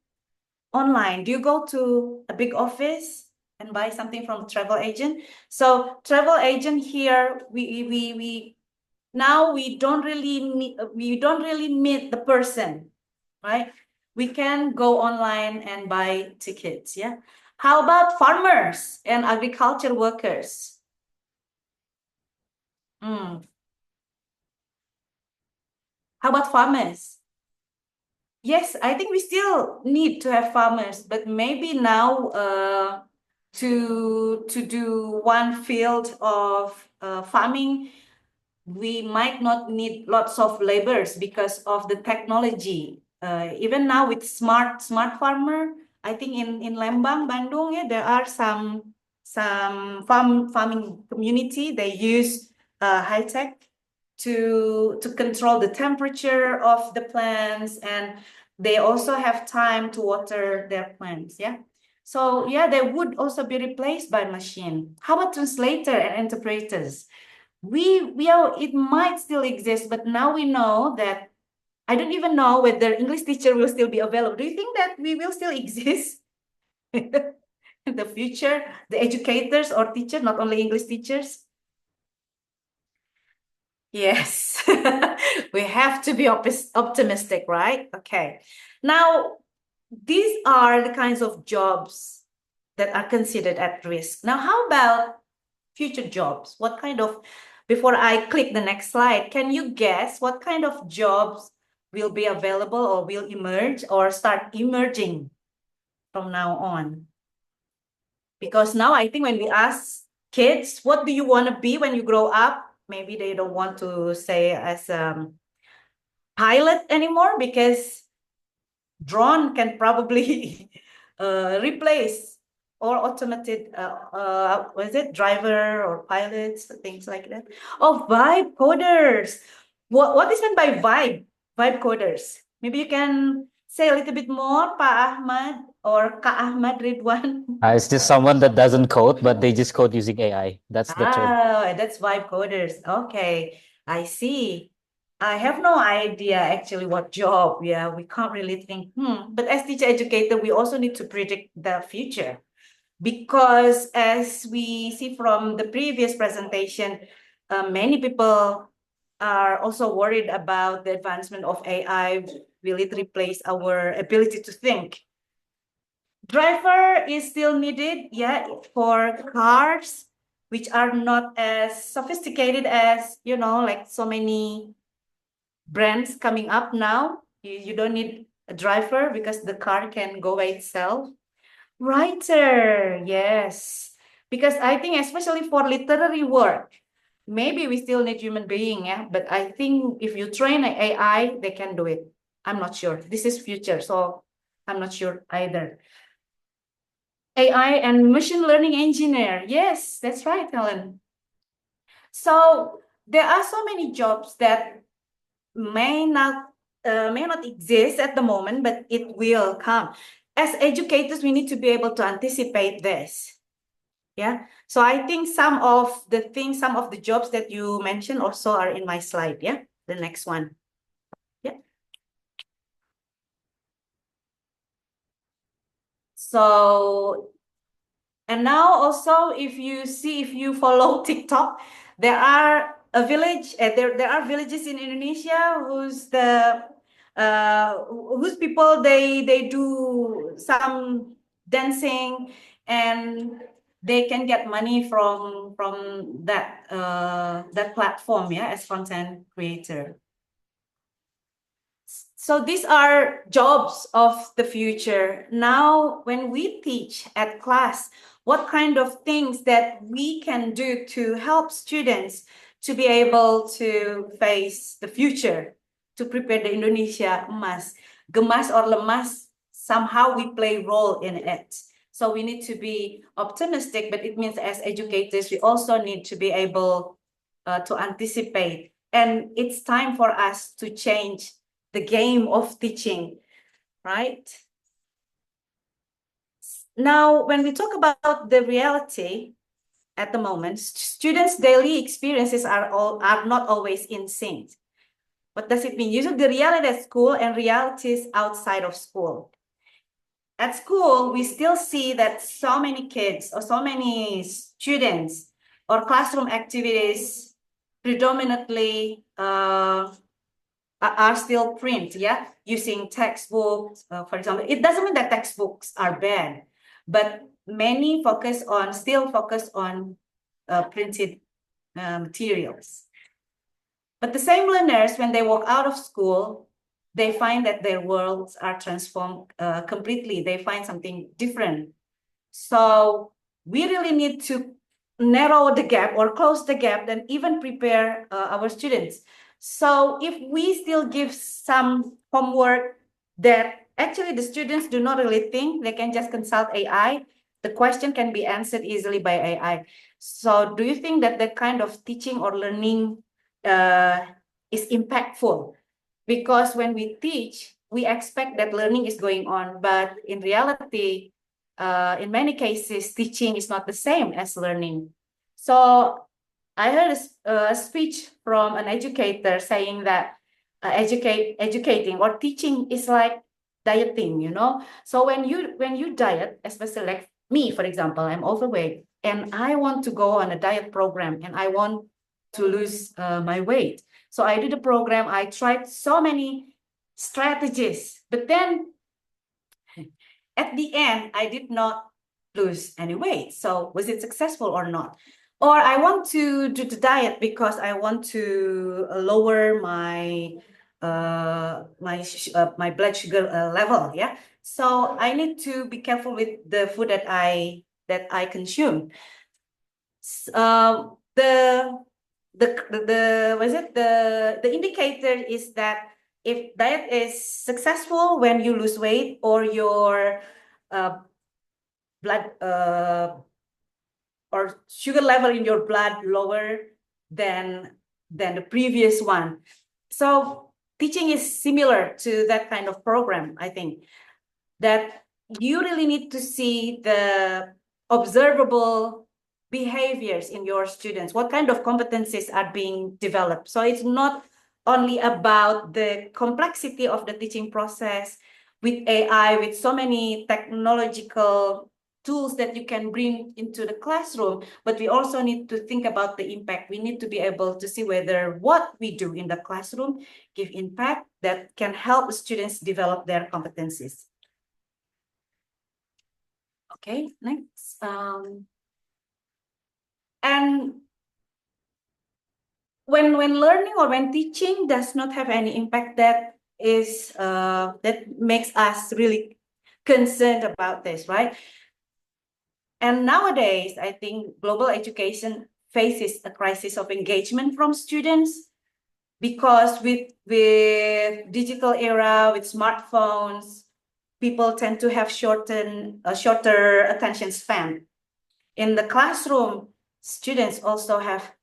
online. Do you go to a big office and buy something from a travel agent? So travel agent here, we now we don't really meet the person, right? We can go online and buy tickets, yeah. How about farmers and agriculture workers? How about farmers? Yes, I think we still need to have farmers, but maybe now to do one field of farming, we might not need lots of laborers because of the technology. Even now with smart farmer, I think in Lembang, Bandung, yeah, there are some farming community. They use high tech to control the temperature of the plants, and they also have time to water their plants. Yeah. So yeah, they would also be replaced by machine. How about translator and interpreters? It might still exist, but now we know that I don't even know whether English teacher will still be available. Do you think that we will still exist in the future, the educators or teachers, not only English teachers? Yes, we have to be optimistic, right? Okay. Now, these are the kinds of jobs that are considered at risk. Now, how about future jobs? What kind of, before I click the next slide, can you guess what kind of jobs will be available or will emerge or start emerging from now on? Because now I think when we ask kids, what do you want to be when you grow up? Maybe they don't want to say as a pilot anymore, because drone can probably replace or automated was it driver or pilots, things like that. Oh, vibe coders. What is meant by vibe coders? Maybe you can say a little bit more, Pak Ahmad or Kak Ahmad Ridwan. It's just someone that doesn't code, but they just code using AI. That's the term. That's vibe coders. Okay, I see. I have no idea actually what job. Yeah, we can't really think. But as teacher educator, we also need to predict the future, because as we see from the previous presentation, many people are also worried about the advancement of AI. Will it replace our ability to think? Driver is still needed, yeah, for cars which are not as sophisticated as, like so many brands coming up now. You don't need a driver because the car can go by itself. Writer, yes, because I think especially for literary work, maybe we still need human being, yeah. But I think if you train an AI, they can do it. I'm not sure. This is future, so I'm not sure either. AI and machine learning engineer. Yes, that's right, Helen. So there are so many jobs that may not exist at the moment, but it will come. As educators, we need to be able to anticipate this. Yeah. So I think some of the jobs that you mentioned also are in my slide. Yeah. The next one. Yeah. So, and now also, if you follow TikTok, there are villages in Indonesia whose the whose people they do some dancing and they can get money from that that platform, yeah, as content creator. So these are jobs of the future. Now, when we teach at class, what kind of things that we can do to help students to be able to face the future, to prepare the Indonesia emas, gemas or lemas, somehow we play role in it. So we need to be optimistic, but it means as educators, we also need to be able to anticipate. And it's time for us to change the game of teaching, right? Now, when we talk about the reality at the moment, students' daily experiences are not always in sync. What does it mean? Usually the reality at school and realities outside of school. At school, we still see that so many kids or so many students or classroom activities predominantly are still print, yeah, using textbooks, for example. It doesn't mean that textbooks are bad, but many still focus on printed materials. But the same learners, when they walk out of school, they find that their worlds are transformed completely. They find something different. So we really need to narrow the gap or close the gap and even prepare our students. So if we still give some homework that actually the students do not really think, they can just consult AI, the question can be answered easily by AI. So do you think that that kind of teaching or learning is impactful? Because when we teach, we expect that learning is going on, but in reality, in many cases, teaching is not the same as learning. So I heard a speech from an educator saying that educating or teaching is like dieting, you know. So when you diet, especially like me, for example, I'm overweight and I want to go on a diet program and I want to lose my weight. So I did a program. I tried so many strategies, but then at the end, I did not lose any weight. So was it successful or not? Or I want to do the diet because I want to lower my my blood sugar level. Yeah. So I need to be careful with the food that I consume. The indicator is that if diet is successful when you lose weight or your blood or sugar level in your blood lower than the previous one. So teaching is similar to that kind of program, I think, that you really need to see the observable behaviors in your students, what kind of competencies are being developed. So it's not only about the complexity of the teaching process with AI, with so many technological tools that you can bring into the classroom, but we also need to think about the impact. We need to be able to see whether what we do in the classroom give impact that can help students develop their competencies. Okay, next. And when learning or when teaching does not have any impact, that is that makes us really concerned about this, right? And nowadays, I think global education faces a crisis of engagement from students because with digital era, with smartphones, people tend to have shorter attention span. In the classroom, students also have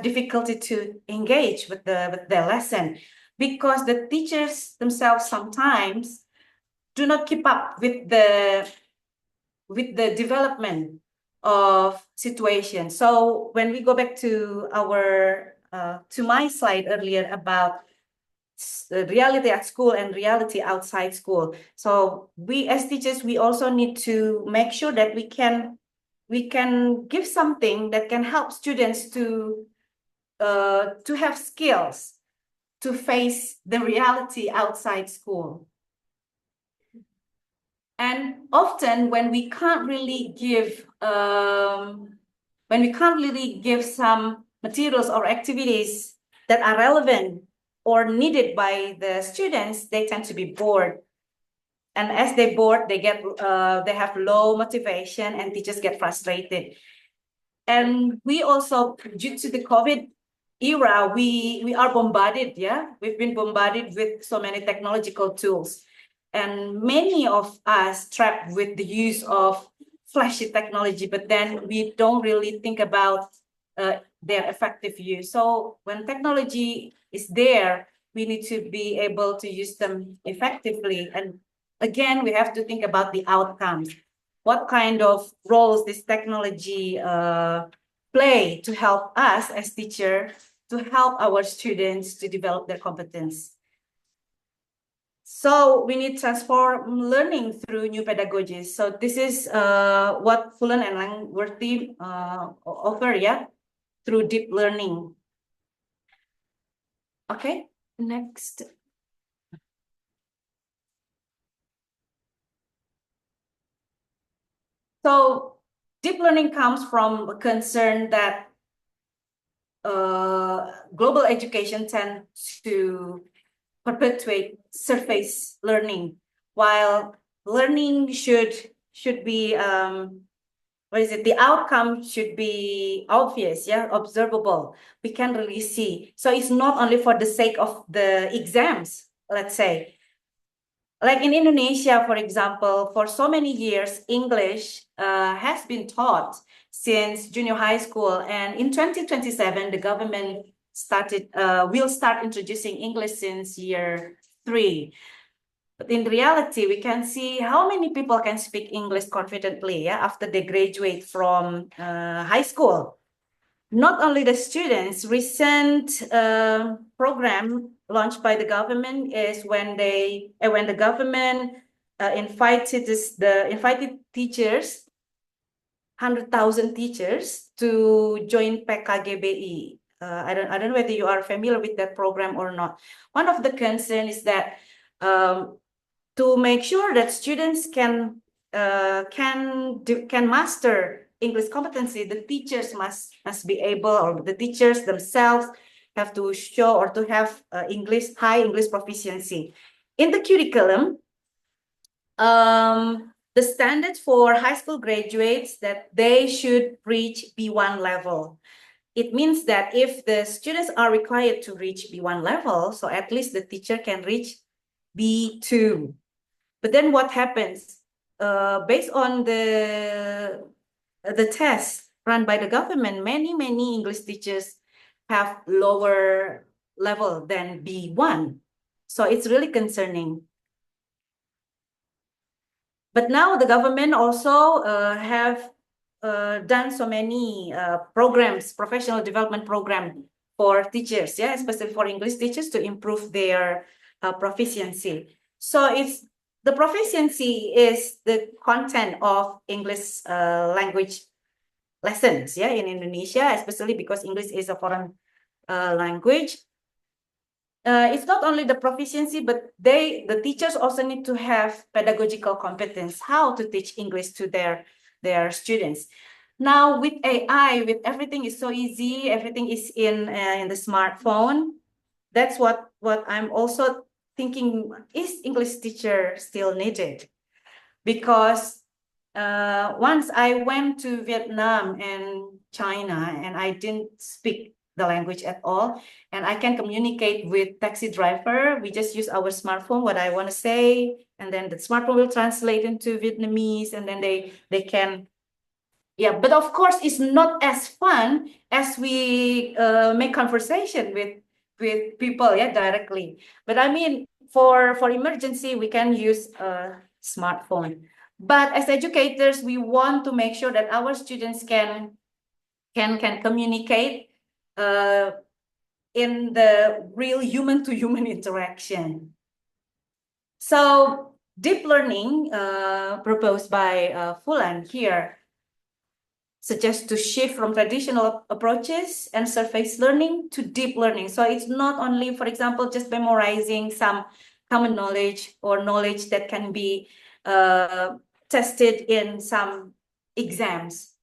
difficulty to engage with their lesson because the teachers themselves sometimes do not keep up with the development of situation. So when we go back to our to my slide earlier about the reality at school and reality outside school. So we as teachers, we also need to make sure that we can give something that can help students to have skills to face the reality outside school. And often when we can't really give some materials or activities that are relevant or needed by the students, they tend to be bored. And as they bored, they have low motivation, and teachers get frustrated. And we also, due to the COVID era, we are bombarded, yeah? We've been bombarded with so many technological tools. And many of us trapped with the use of flashy technology, but then we don't really think about their effective use. So when technology is there, we need to be able to use them effectively. And again, we have to think about the outcomes. What kind of roles this technology play to help us as teachers, to help our students to develop their competence. So we need to transform learning through new pedagogies. So this is what Fullan and Langworthy offer, yeah, through deep learning. Okay, next. So deep learning comes from a concern that global education tends to perpetuate surface learning, while learning should be the outcome should be obvious, yeah, observable. We can really see. So it's not only for the sake of the exams, let's say. Like in Indonesia, for example, for so many years, English has been taught since junior high school. And in 2027, the government will start introducing English since year 3. But in reality, we can see how many people can speak English confidently, yeah, after they graduate from high school. Not only the students. Recent program launched by the government is when the government invited teachers, 100,000 teachers, to join PKGBI. I don't know whether you are familiar with that program or not. One of the concerns is that to make sure that students can master English competency, the teachers must be able, or the teachers themselves have to show or to have high English proficiency. In the curriculum, the standard for high school graduates that they should reach B1 level. It means that if the students are required to reach B1 level, so at least the teacher can reach B2. But then what happens? Based on the test run by the government, many English teachers have lower level than B1. So it's really concerning. But now the government also have done so many programs, professional development program for teachers, yeah, especially for English teachers, to improve their proficiency. So the proficiency is the content of English language lessons, yeah, in Indonesia, especially because English is a foreign language. It's not only the proficiency, but the teachers also need to have pedagogical competence, how to teach English to their students. Now with AI, with everything is so easy, everything is in the smartphone. That's what I'm also thinking, is English teacher still needed? Because once I went to Vietnam and China, and I didn't speak the language at all, and I can communicate with taxi driver. We just use our smartphone, what I want to say, and then the smartphone will translate into Vietnamese, and then they can, yeah. But of course, it's not as fun as we make conversation with people, yeah, directly. But I mean, for emergency, we can use a smartphone. But as educators, we want to make sure that our students can communicate in the real human-to-human interaction. So deep learning proposed by Fullan here suggests to shift from traditional approaches and surface learning to deep learning. So it's not only, for example, just memorizing some common knowledge or knowledge that can be tested in some exams,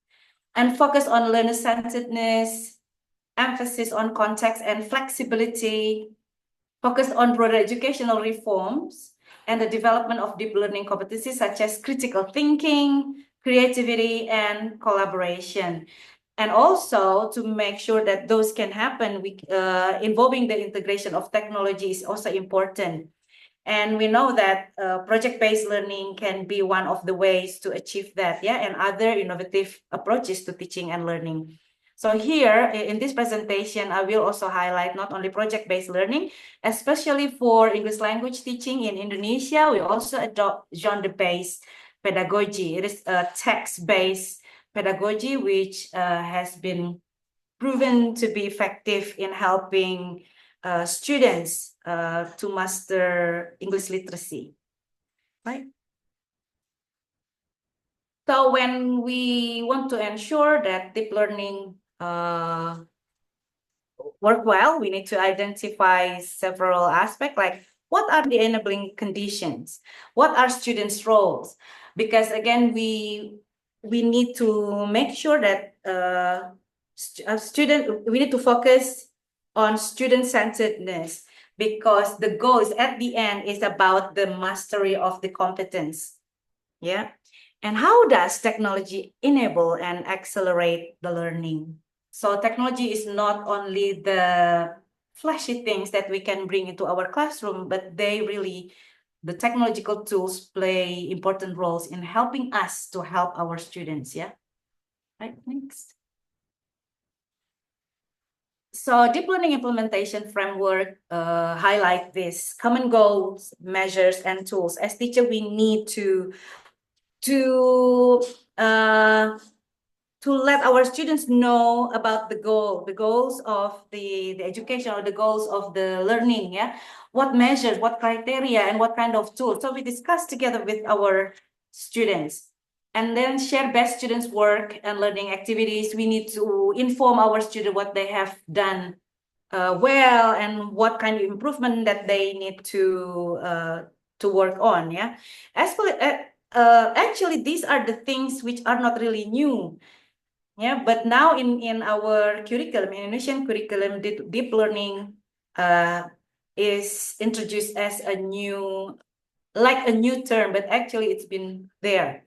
and focus on learner-centeredness, emphasis on context and flexibility, focus on broader educational reforms, and the development of deep learning competencies such as critical thinking, creativity, and collaboration. And also to make sure that those can happen, involving the integration of technology is also important. And we know that project-based learning can be one of the ways to achieve that, yeah, and other innovative approaches to teaching and learning. So here in this presentation, I will also highlight not only project-based learning, especially for English language teaching in Indonesia, we also adopt genre-based pedagogy. It is a text-based pedagogy, which has been proven to be effective in helping students to master English literacy, right? So when we want to ensure that deep learning work well, we need to identify several aspects, like what are the enabling conditions? What are students' roles? Because again, we need to make sure that we need to focus on student-centeredness, because the goal is at the end is about the mastery of the competence. Yeah. And how does technology enable and accelerate the learning? So technology is not only the flashy things that we can bring into our classroom, but the technological tools play important roles in helping us to help our students. Yeah. Right, next. So deep learning implementation framework highlight this common goals, measures, and tools. As teacher, we need to let our students know about the goals of the education, or the goals of the learning, yeah? What measures, what criteria, and what kind of tools. So we discuss together with our students, and then share best students' work and learning activities. We need to inform our students what they have done well, and what kind of improvement that they need to work on, yeah? Actually, these are the things which are not really new. Yeah, but now in our curriculum, in Indonesian curriculum, deep learning is introduced as a new term, but actually it's been there.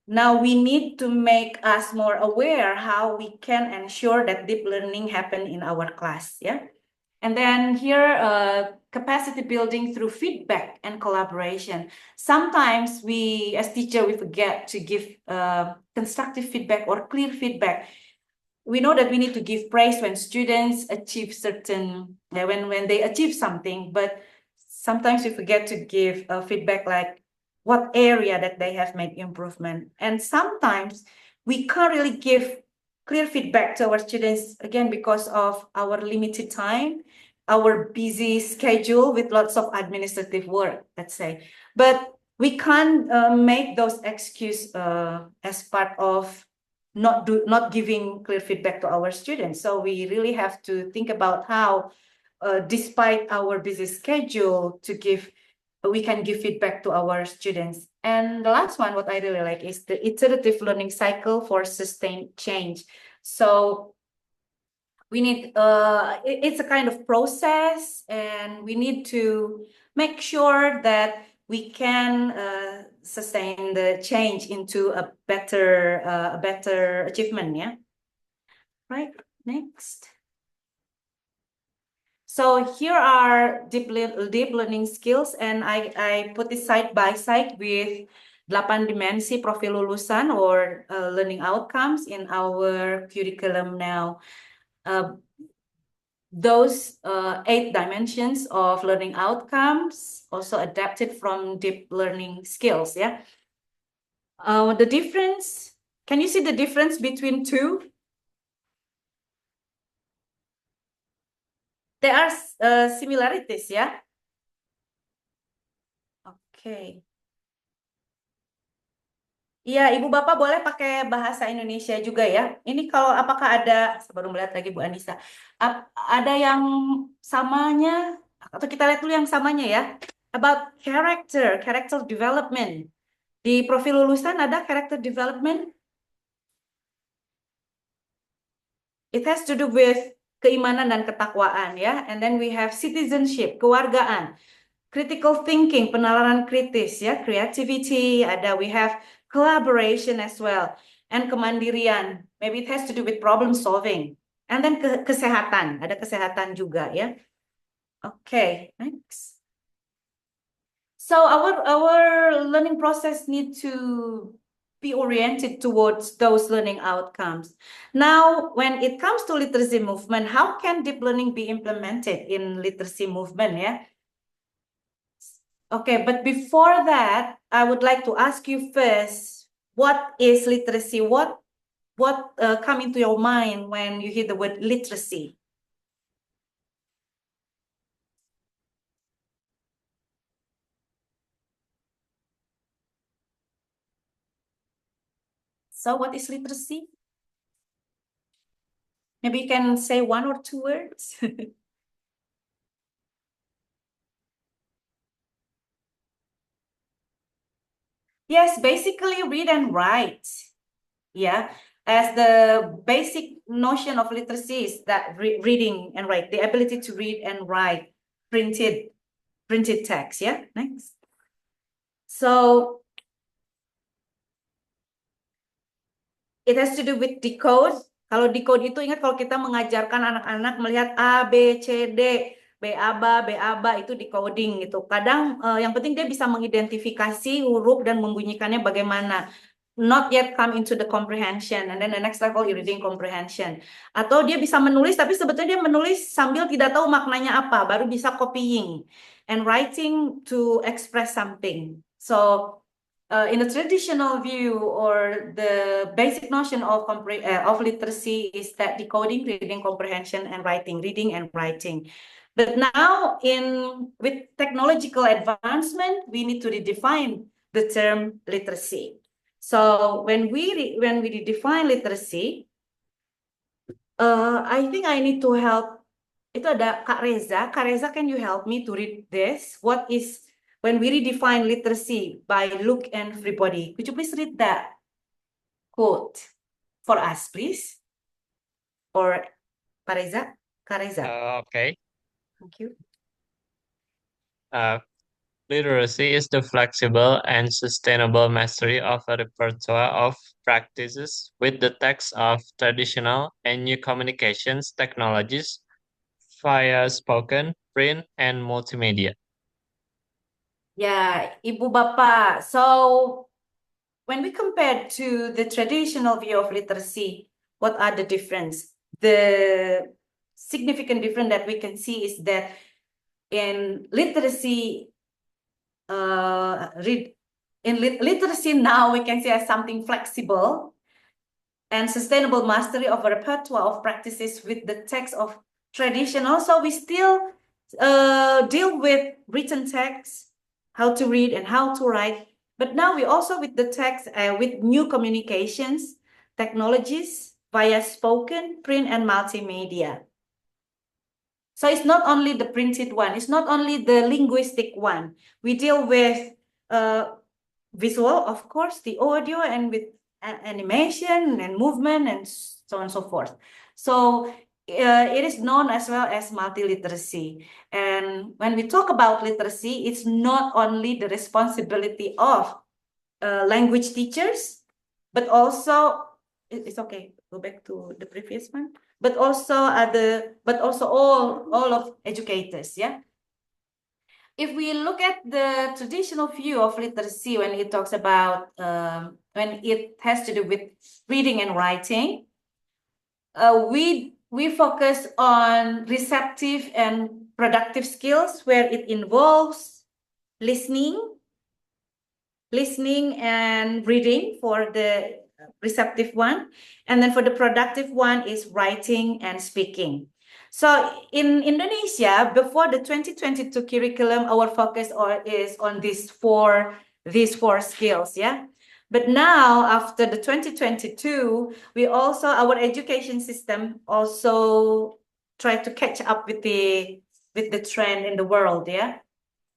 Now we need to make us more aware how we can ensure that deep learning happen in our class, yeah? And then here, capacity building through feedback and collaboration. Sometimes we, as teacher, we forget to give constructive feedback or clear feedback. We know that we need to give praise when students achieve when they achieve something, but sometimes we forget to give feedback like what area that they have made improvement. And sometimes we can't really give clear feedback to our students, again, because of our limited time, our busy schedule with lots of administrative work, let's say. But we can't make those excuses as part of not giving clear feedback to our students. So we really have to think about how, despite our busy schedule, we can give feedback to our students. And the last one, what I really like, is the iterative learning cycle for sustained change. So we need, it's a kind of process, and we need to make sure that we can sustain the change into a better achievement, yeah? Right, next. So here are deep learning skills, and I put it side by side with 8 dimensi profil lulusan, or learning outcomes in our curriculum now. Those 8 dimensions of learning outcomes also adapted from deep learning skills, yeah? The difference, can you see the difference between two? There are similarities, yeah? Okay. Iya, Ibu Bapak boleh pakai bahasa Indonesia juga ya. Ini kalau apakah ada, baru melihat lagi Bu Anissa, ada yang samanya, atau kita lihat dulu yang samanya ya. About character development. Di profil lulusan ada character development. It has to do with keimanan dan ketakwaan ya. And then we have citizenship, kewargaan. Critical thinking, penalaran kritis ya, creativity, we have collaboration as well, and kemandirian. Maybe it has to do with problem solving. And then kesehatan, ada kesehatan juga ya. Okay, next. So our learning process need to be oriented towards those learning outcomes. Now, when it comes to literacy movement, how can deep learning be implemented in literacy movement ya? Okay, but before that, I would like to ask you first, what is literacy? What come into your mind when you hear the word literacy? So what is literacy? Maybe you can say one or two words. Yes, basically read and write. Yeah, as the basic notion of literacy is that reading and write, the ability to read and write printed text. Yeah, next. So it has to do with decode. Kalau decode itu ingat kalau kita mengajarkan anak-anak melihat A, B, C, D, B-aba itu decoding gitu. Kadang yang penting dia bisa mengidentifikasi huruf dan membunyikannya bagaimana. Not yet come into the comprehension, and then the next level reading comprehension. Atau dia bisa menulis tapi sebetulnya dia menulis sambil tidak tahu maknanya apa, baru bisa copying and writing to express something. So in the traditional view or the basic notion of literacy is that decoding, reading comprehension, and writing, reading and writing. But now with technological advancement, we need to redefine the term literacy. So when we redefine literacy, I think I need to help. Itu ada Kak Reza. Kak Reza, can you help me to read this? What is when we redefine literacy by Luke and Fribody? Could you please read that quote for us, please? Or Kak Reza? Kak Reza. Okay. Thank you. Literacy is the flexible and sustainable mastery of a repertoire of practices with the text of traditional and new communications technologies via spoken, print, and multimedia. Yeah, Ibu Bapak. So when we compare to the traditional view of literacy, what are the difference? The significant difference that we can see is that in literacy, literacy now we can see as something flexible and sustainable mastery of a repertoire of practices with the text of traditional. So we still deal with written text, how to read and how to write. But now we also with the text, with new communications, technologies via spoken, print, and multimedia. So it's not only the printed one, it's not only the linguistic one. We deal with visual, of course, the audio, and with animation and movement and so on and so forth. So it is known as well as multiliteracy. And when we talk about literacy, it's not only the responsibility of language teachers, but also, it's okay, go back to the previous one, but also all of educators, yeah. If we look at the traditional view of literacy, when it talks about when it has to do with reading and writing, we focus on receptive and productive skills, where it involves listening and reading for the receptive one, and then for the productive one is writing and speaking. So in Indonesia, before the 2022 curriculum, our focus is on these four skills, yeah. But now, after the 2022, we also, our education system also try to catch up with the trend in the world, yeah.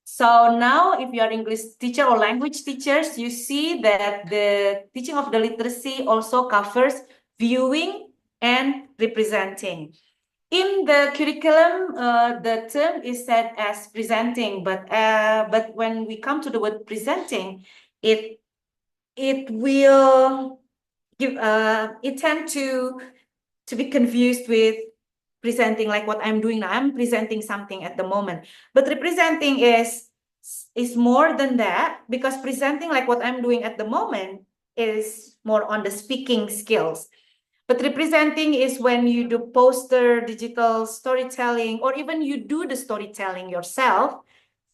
So now, if you are English teacher or language teachers, you see that the teaching of the literacy also covers viewing and representing. In the curriculum, the term is said as presenting, but when we come to the word presenting, it will give it tend to be confused with presenting, like what I'm doing now. I'm presenting something at the moment, but representing is more than that, because presenting, like what I'm doing at the moment, is more on the speaking skills. But representing is when you do poster, digital storytelling, or even you do the storytelling yourself,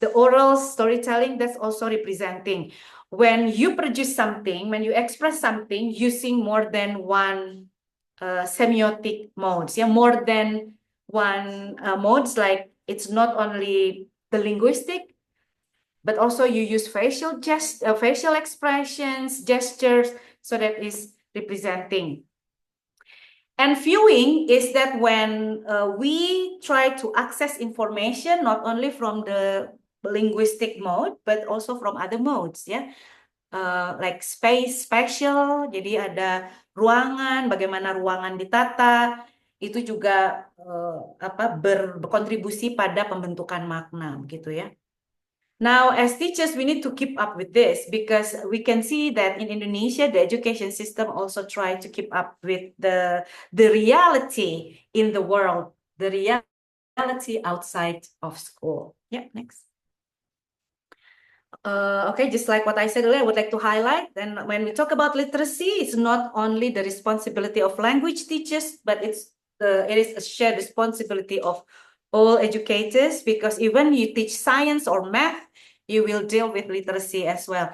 the oral storytelling, that's also representing. When you produce something, when you express something using more than one semiotic modes, yeah, more than one modes, like it's not only the linguistic, but also you use facial expressions, gestures, so that is representing. And viewing is that when we try to access information not only from the linguistic mode, but also from other modes, ya. Like spatial, jadi ada ruangan, bagaimana ruangan ditata, itu juga berkontribusi pada pembentukan makna, begitu ya. Now, as teachers, we need to keep up with this, because we can see that in Indonesia, the education system also try to keep up with the reality in the world, the reality outside of school. Yeah, next. Okay, just like what I said earlier, I would like to highlight, and when we talk about literacy, it's not only the responsibility of language teachers, but it is a shared responsibility of all educators, because even you teach science or math, you will deal with literacy as well.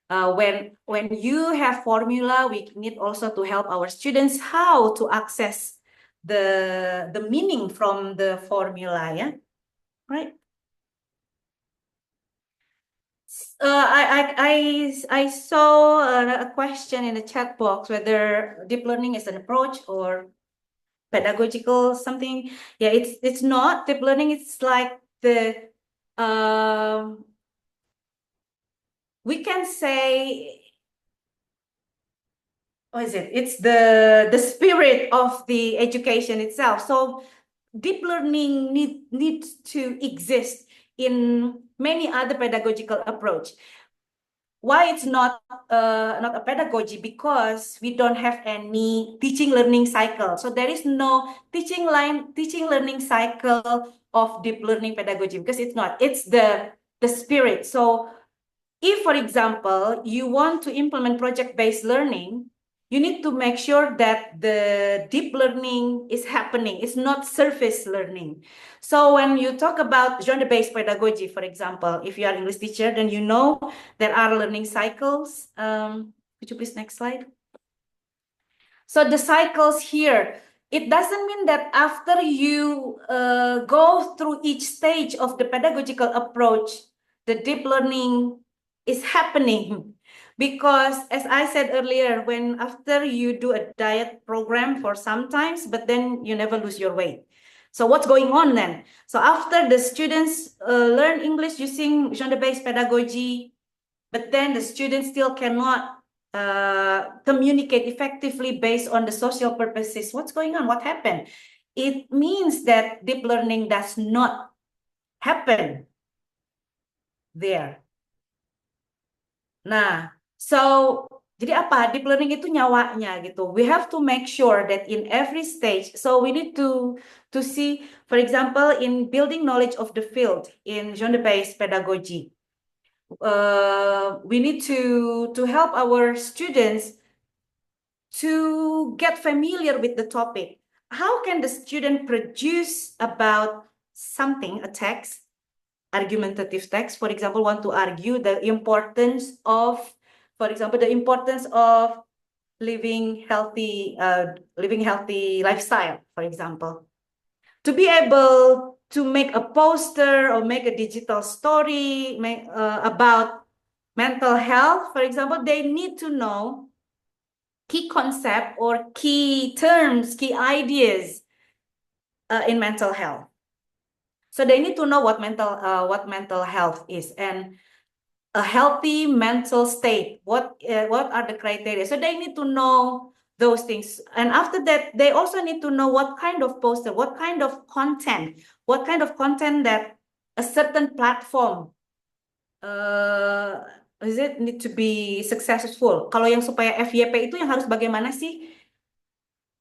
When you have formula, we need also to help our students how to access the meaning from the formula, yeah, right? I saw a question in the chat box whether deep learning is an approach or pedagogical something. Yeah, it's not deep learning. It's like the we can say, what is it? It's the spirit of the education itself. So deep learning needs to exist in many other pedagogical approach. Why it's not a pedagogy? Because we don't have any teaching learning cycle. So there is no teaching learning cycle of deep learning pedagogy, because it's not. It's the spirit. So if, for example, you want to implement project-based learning, you need to make sure that the deep learning is happening. It's not surface learning. So when you talk about genre-based pedagogy, for example, if you are an English teacher, then you know there are learning cycles. Could you please next slide? So the cycles here, it doesn't mean that after you go through each stage of the pedagogical approach, the deep learning is happening. Because as I said earlier, when after you do a diet program for some times, but then you never lose your weight. So what's going on then? So after the students learn English using genre-based pedagogy, but then the students still cannot communicate effectively based on the social purposes. What's going on? What happened? It means that deep learning does not happen there. Nah, so jadi apa? Deep learning itu nyawanya gitu. We have to make sure that in every stage. So we need to see, for example, in building knowledge of the field in genre-based pedagogy. We need to help our students to get familiar with the topic. How can the student produce about something, a text, argumentative text, for example, want to argue the importance of, for example, the importance of living healthy lifestyle, for example. To be able to make a poster or make a digital story about mental health, for example, they need to know key concept or key terms, key ideas in mental health. So they need to know what mental health is and a healthy mental state. What are the criteria? So they need to know those things. And after that, they also need to know what kind of poster, what kind of content that a certain platform is it need to be successful. Kalau yang supaya FYP itu yang harus bagaimana sih?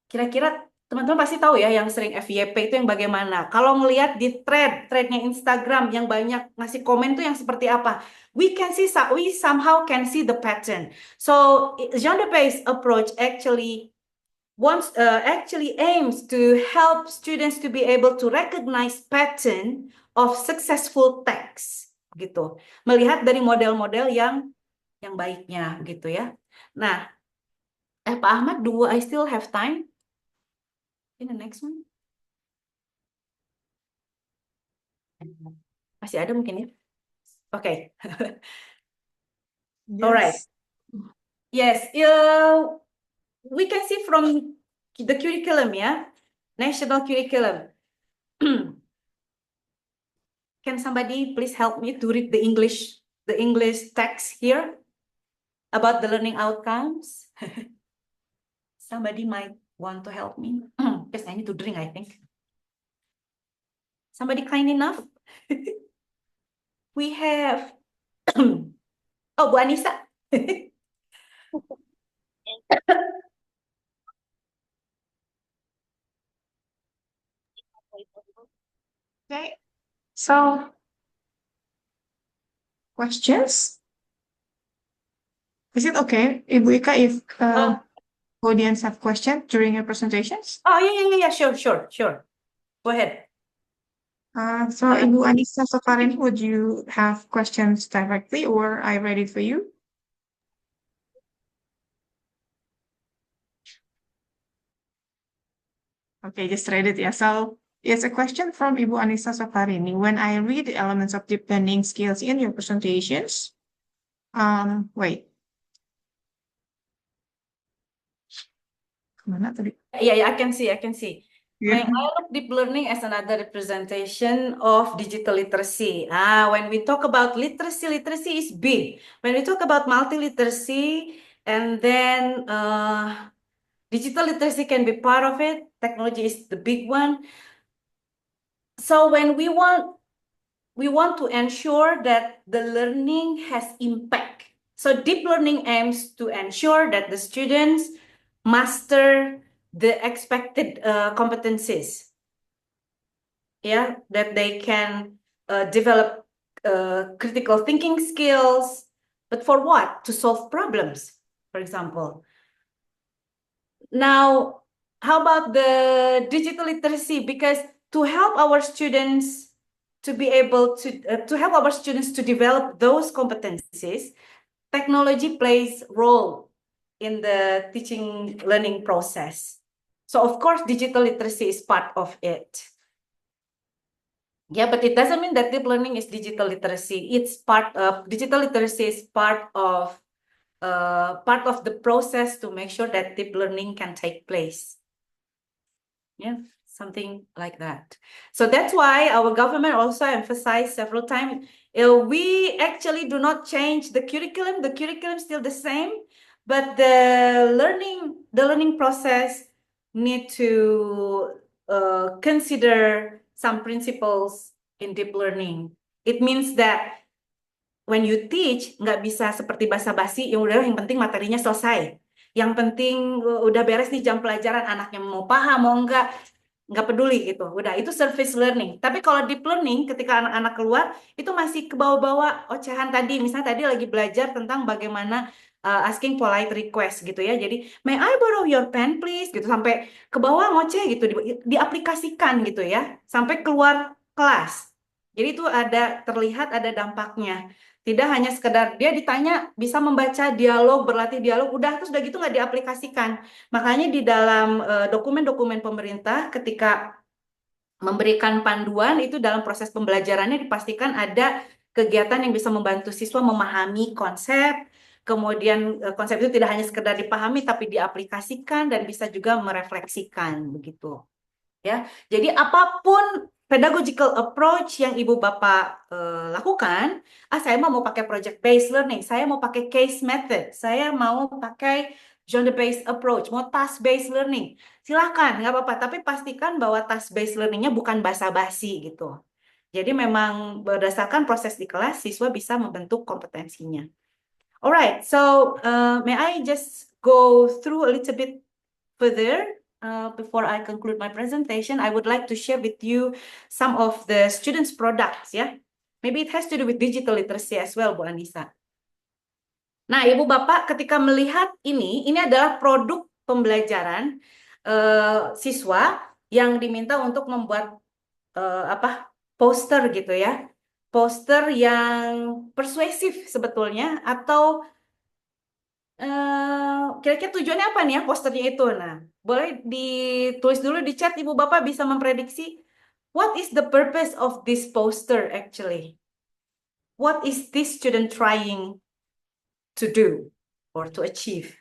Kira-kira teman-teman pasti tahu ya yang sering FYP itu yang bagaimana. Kalau ngelihat di threadnya Instagram yang banyak ngasih komen tuh yang seperti apa. We somehow can see the pattern. So Jean Debay's approach actually aims to help students to be able to recognize pattern of successful text gitu. Melihat dari model-model yang baiknya gitu ya. Nah, Pak Ahmad, do I still have time? In the next one. Masih ada mungkin ya? Okay. All right. Yes, we can see from the curriculum, yeah, national curriculum. Can somebody please help me to read the English text here about the learning outcomes? Somebody might want to help me because I need to drink, I think. Somebody kind enough? We have, oh, Bu Anissa. Okay, so questions? Is it okay, Ibu Ika, if audience have questions during your presentations? Oh, yeah, sure. Go ahead. So Ibu Anissa Sokarini, would you have questions directly or I read it for you? Okay, just read it. Yeah. So it's a question from Ibu Anissa Sokarini. When I read the elements of deep learning skills in your presentations, wait. Kemana tadi? Yeah, I can see. Yeah. May I look deep learning as another representation of digital literacy? When we talk about literacy is big. When we talk about multi-literacy, and then digital literacy can be part of it. Technology is the big one. So when we want to ensure that the learning has impact. So deep learning aims to ensure that the students master the expected competencies. Yeah, that they can develop critical thinking skills, but for what? To solve problems, for example. Now, how about the digital literacy? Because to help our students to be able to help our students to develop those competencies, technology plays role in the teaching learning process. So of course, digital literacy is part of it. Yeah, but it doesn't mean that deep learning is digital literacy. It's part of digital literacy is part of the process to make sure that deep learning can take place. Yeah, something like that. So that's why our government also emphasized several times, we actually do not change the curriculum. The curriculum is still the same, but the learning process need to consider some principles in deep learning. It means that when you teach, nggak bisa seperti basa-basi, yang penting materinya selesai. Yang penting udah beres nih jam pelajaran, anaknya mau paham, mau nggak peduli gitu. Udah, itu service learning. Tapi kalau deep learning, ketika anak-anak keluar, itu masih ke bawah-bawah ocehan tadi. Misalnya tadi lagi belajar tentang bagaimana asking polite request gitu ya. Jadi, may I borrow your pen please? Gitu. Sampai ke bawah ngoceh gitu, diaplikasikan gitu ya. Sampai keluar kelas. Jadi itu terlihat ada dampaknya. Tidak hanya sekedar dia ditanya bisa membaca dialog, berlatih dialog, udah gitu nggak diaplikasikan. Makanya di dalam dokumen-dokumen pemerintah ketika memberikan panduan itu dalam proses pembelajarannya dipastikan ada kegiatan yang bisa membantu siswa memahami konsep, kemudian konsep itu tidak hanya sekedar dipahami tapi diaplikasikan dan bisa juga merefleksikan begitu. Ya, jadi apapun pedagogical approach yang ibu bapak lakukan, saya mau pakai project based learning, saya mau pakai case method, saya mau pakai genre based approach, mau task based learning, silakan nggak apa-apa. Tapi pastikan bahwa task based learningnya bukan basa-basi gitu. Jadi memang berdasarkan proses di kelas, siswa bisa membentuk kompetensinya. Alright, so may I just go through a little bit further before I conclude my presentation? I would like to share with you some of the students' products, ya. Maybe it has to do with digital literacy as well, Bu Anissa. Nah, Ibu Bapak ketika melihat ini adalah produk pembelajaran siswa yang diminta untuk membuat poster gitu ya. Poster yang persuasif sebetulnya, atau kira-kira tujuannya apa nih ya posternya itu? Nah, boleh ditulis dulu di chat, Ibu Bapak bisa memprediksi what is the purpose of this poster actually? What is this student trying to do or to achieve?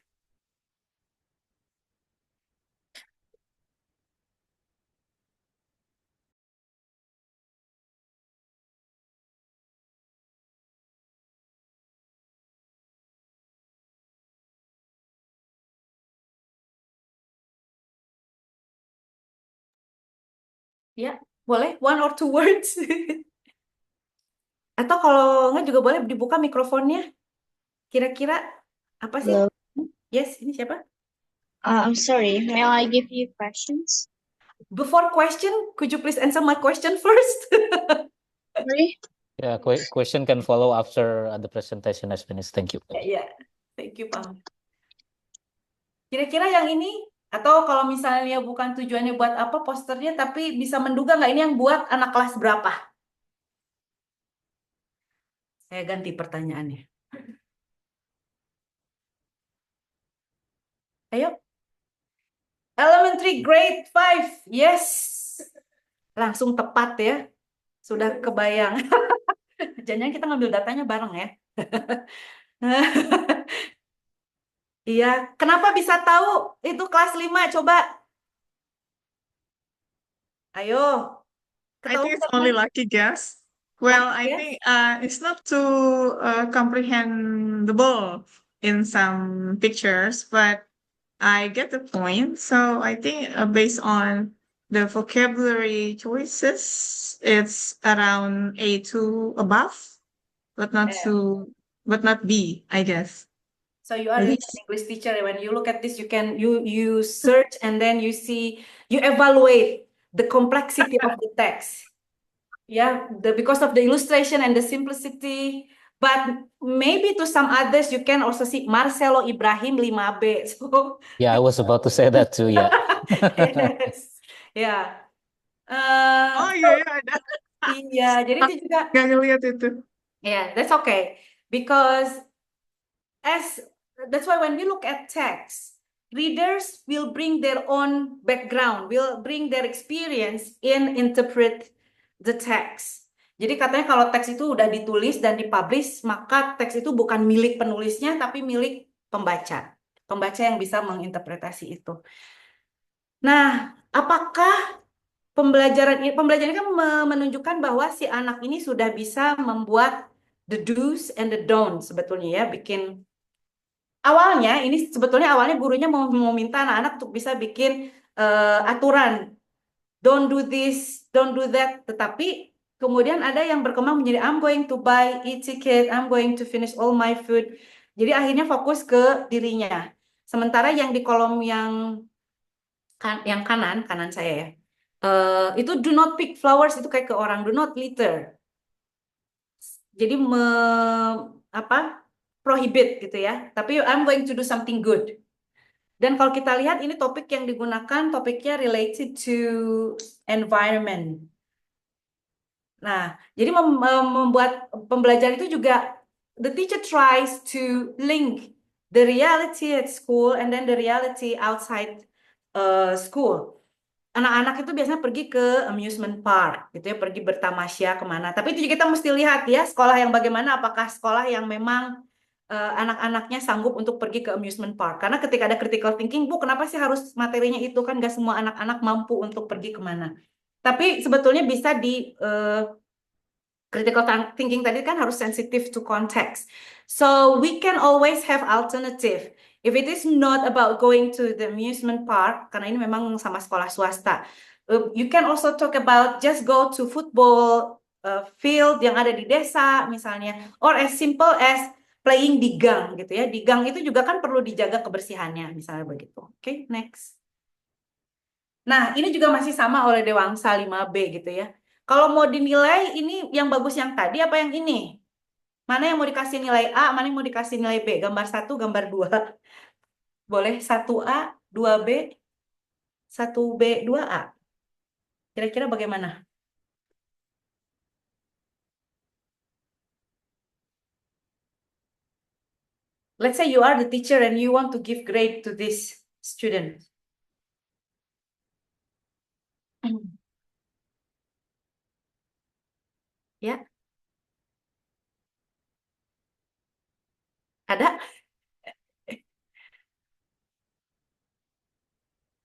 Ya, boleh one or two words. Atau kalau nggak juga boleh dibuka mikrofonnya. Kira-kira apa sih? Hello. Yes, ini siapa? I'm sorry, may I give you questions? Before question, could you please answer my question first? Sorry? Yeah, question can follow after the presentation has finished. Thank you. Ya, thank you, Pak. Kira-kira yang ini, atau kalau misalnya bukan tujuannya buat apa posternya, tapi bisa menduga nggak ini yang buat anak kelas berapa? Saya ganti pertanyaannya. Ayo. Elementary grade 5. Yes. Langsung tepat ya. Sudah kebayang. Jangan kita ngambil datanya bareng ya. Iya, kenapa bisa tahu itu kelas 5? Coba. Ayo. I think it's only lucky guess. Well, Lucky I guess? think it's not too comprehensible in some pictures, but I get the point. So I think based on the vocabulary choices, it's around A2 above, but not B, I guess. So you are really an English teacher. When you look at this, you search and then you evaluate the complexity of the text. Yeah, because of the illustration and the simplicity. But maybe to some others, you can also see Marcelo Ibrahim 5B. So Yeah, I was about to say that too. Yeah. yes, yeah. Oh iya, ada. Iya, jadi itu juga. Nggak ngeliat itu. Yeah, that's okay. Because that's why when we look at text, readers will bring their own background, will bring their experience in interpret the text. Jadi katanya kalau teks itu udah ditulis dan dipublish, maka teks itu bukan milik penulisnya, tapi milik pembaca. Pembaca yang bisa menginterpretasi itu. Nah, apakah pembelajaran ini kan menunjukkan bahwa si anak ini sudah bisa membuat the do's and the don'ts sebetulnya ya, bikin awalnya gurunya mau minta anak-anak untuk bisa bikin aturan, don't do this, don't do that, tetapi kemudian ada yang berkembang menjadi I'm going to buy e-ticket, I'm going to finish all my food. Jadi akhirnya fokus ke dirinya. Sementara yang di kolom yang kanan saya ya, itu do not pick flowers, itu kayak ke orang, do not litter. Jadi prohibit gitu ya. Tapi I'm going to do something good. Dan kalau kita lihat ini topik yang digunakan, topiknya related to environment. Nah, jadi membuat pembelajaran itu juga, the teacher tries to link the reality at school and then the reality outside school. anak-anak itu biasanya pergi ke amusement park gitu ya, pergi bertamasya kemana. Tapi itu juga kita mesti lihat ya, sekolah yang bagaimana, apakah sekolah yang memang anak-anaknya sanggup untuk pergi ke amusement park. Karena ketika ada critical thinking, Bu, kenapa sih harus materinya itu? Kan gak semua anak-anak mampu untuk pergi kemana. Tapi sebetulnya bisa di critical thinking tadi kan harus sensitive to context. So we can always have alternative. If it is not about going to the amusement park, karena ini memang sama sekolah swasta, you can also talk about just go to football field yang ada di desa misalnya, or as simple as playing di gang gitu ya. Di gang itu juga kan perlu dijaga kebersihannya, misalnya begitu. Oke, next. Nah, ini juga masih sama oleh Dewangsa 5B gitu ya. Kalau mau dinilai, ini yang bagus yang tadi apa yang ini? Mana yang mau dikasih nilai A, mana yang mau dikasih nilai B? Gambar 1, gambar 2. Boleh 1A, 2B, 1B, 2A. Kira-kira bagaimana? Let's say you are the teacher and you want to give grade to this student. Ya. Ada?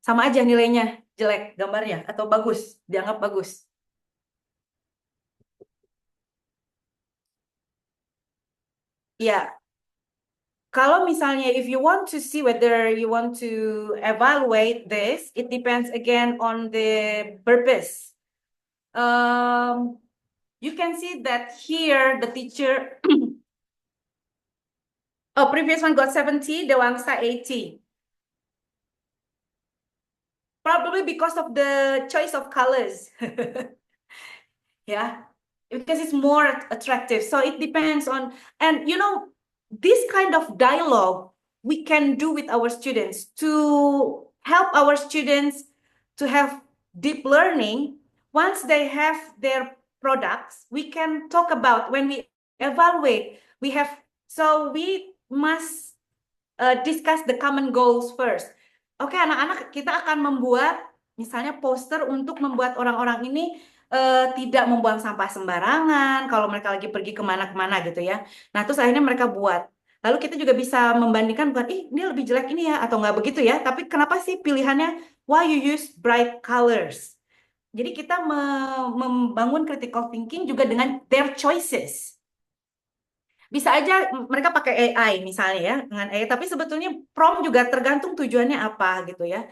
Sama aja nilainya, jelek gambarnya atau bagus, dianggap bagus. Ya. Kalau misalnya if you want to see whether you want to evaluate this, it depends again on the purpose. You can see that here the teacher oh, previous one got 70, Dewangsa 80. Probably because of the choice of colors. Yeah, because it's more attractive. So it depends on, and you know, this kind of dialogue we can do with our students to help our students to have deep learning. Once they have their products, we can talk about when we evaluate, we must discuss the common goals first. Oke, anak-anak, kita akan membuat misalnya poster untuk membuat orang-orang ini tidak membuang sampah sembarangan kalau mereka lagi pergi kemana-kemana gitu ya. Nah, terus akhirnya mereka buat. Lalu kita juga bisa membandingkan, bukan, ini lebih jelek ini ya, atau nggak begitu ya. Tapi kenapa sih pilihannya, why you use bright colors? Jadi kita membangun critical thinking juga dengan their choices. Bisa aja mereka pakai AI misalnya ya, dengan AI. Tapi sebetulnya prompt juga tergantung tujuannya apa gitu ya.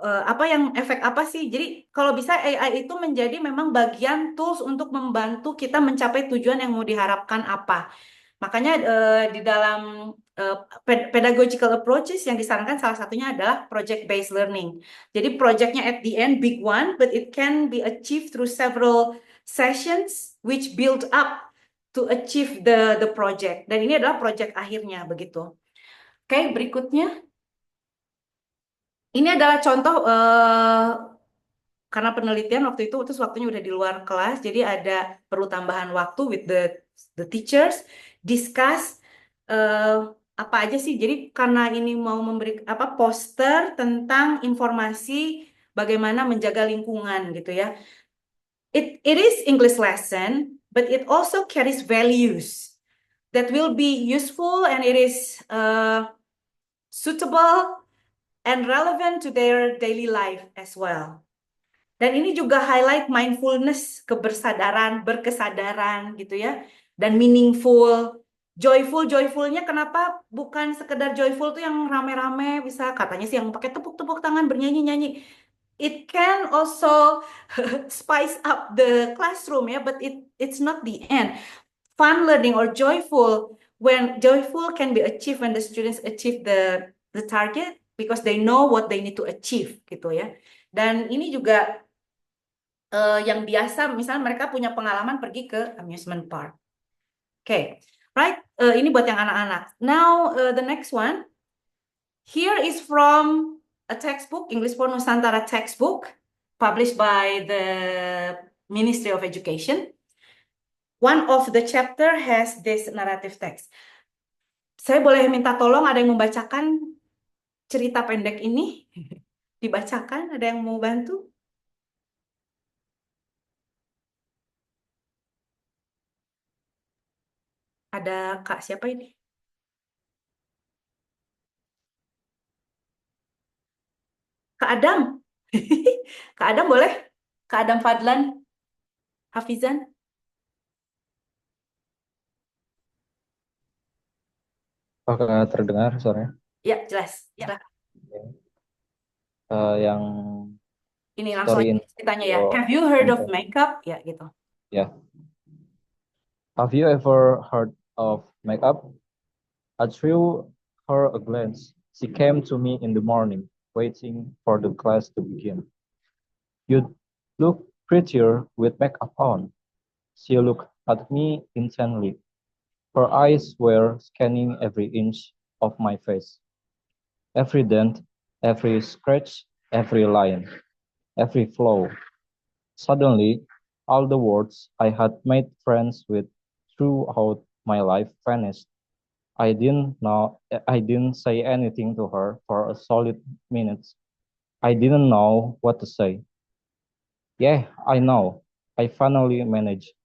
Apa yang efek apa sih? Jadi kalau bisa AI itu menjadi memang bagian tools untuk membantu kita mencapai tujuan yang mau diharapkan apa. Makanya di dalam pedagogical approaches yang disarankan salah satunya adalah project based learning. Jadi projectnya at the end big one, but it can be achieved through several sessions which build up to achieve the project. Dan ini adalah project akhirnya begitu. Oke, berikutnya. Ini adalah contoh karena penelitian waktu itu terus waktunya udah di luar kelas, jadi ada perlu tambahan waktu with the teachers discuss apa aja sih. Jadi karena ini mau memberi poster tentang informasi bagaimana menjaga lingkungan gitu ya. It is English lesson, but it also carries values that will be useful and it is suitable and relevant to their daily life as well. Dan ini juga highlight mindfulness, kebersadaran, berkesadaran gitu ya, dan meaningful, joyfulnya kenapa bukan sekedar joyful tuh yang rame-rame, bisa katanya sih yang pakai tepuk-tepuk tangan bernyanyi-nyanyi. It can also spice up the classroom ya, but it's not the end. Fun learning or joyful, when joyful can be achieved when the students achieve the target because they know what they need to achieve gitu ya. Dan ini juga yang biasa, misalnya mereka punya pengalaman pergi ke amusement park. Oke, right? Ini buat yang anak-anak. Now the next one, here is from a textbook, English for Nusantara textbook, published by the Ministry of Education. One of the chapter has this narrative text. Saya boleh minta tolong ada yang membacakan cerita pendek ini? dibacakan? Ada yang mau bantu? Ada Kak siapa ini? Kak Adam. Kak Adam boleh? Kak Adam Fadlan, Hafizan. Apakah terdengar suaranya? Ya, jelas. Silakan. Yang Ini langsung story in aja ditanya ya. your Have you heard of content. makeup? Ya, gitu. Yeah. Have you ever heard of makeup? I threw her a glance. She came to me in the morning, waiting for the class to begin. You look prettier with makeup on. She looked at me intently. Her eyes were scanning every inch of my face. Every dent, every scratch, every line, every flaw. Suddenly, all the words I had made friends with throughout my life vanished. I didn't say anything to her for a solid minute. I didn't know what to say. Yeah, I know. I finally managed.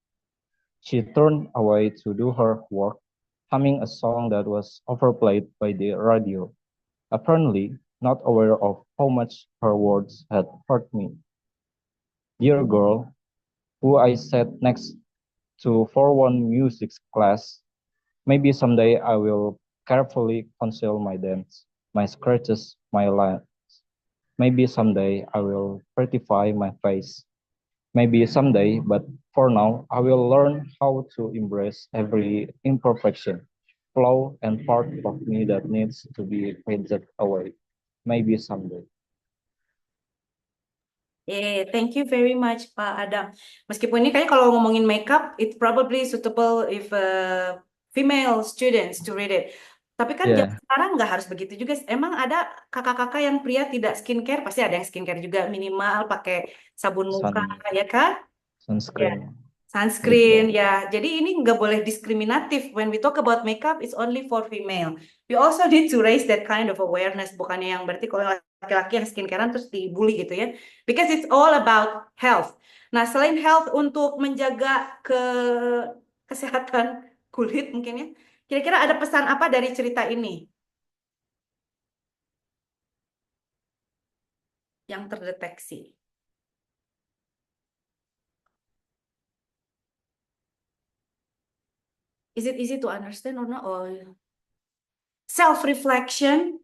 She turned away to do her work, humming a song that was overplayed by the radio, apparently not aware of how much her words had hurt me. Dear girl, who I sat next to for one music class, maybe someday I will carefully conceal my dents, my scratches, my lines. Maybe someday I will certify my face. Maybe someday, but for now, I will learn how to embrace every imperfection, flaw, and part of me that needs to be faded away. Maybe someday. Thank you very much, Pak Adam. Meskipun ini kayaknya kalau ngomongin makeup, it probably suitable if female students to read it. Tapi kan Yeah, zaman sekarang nggak harus begitu juga. Emang ada kakak-kakak yang pria tidak skincare, pasti ada yang skincare juga, minimal pakai sabun muka, ya kan? Ya, sunscreen. sunscreen, ya. Jadi ini nggak boleh diskriminatif. When we talk about makeup, it's only for female. We also need to raise that kind of awareness. Bukannya yang berarti kalau laki-laki yang skincarean terus dibully gitu ya. Because it's all about health. Nah, selain health untuk menjaga kesehatan kulit mungkin ya. Kira-kira ada pesan apa dari cerita ini yang terdeteksi? Is it easy to understand or not? Oh, self-reflection.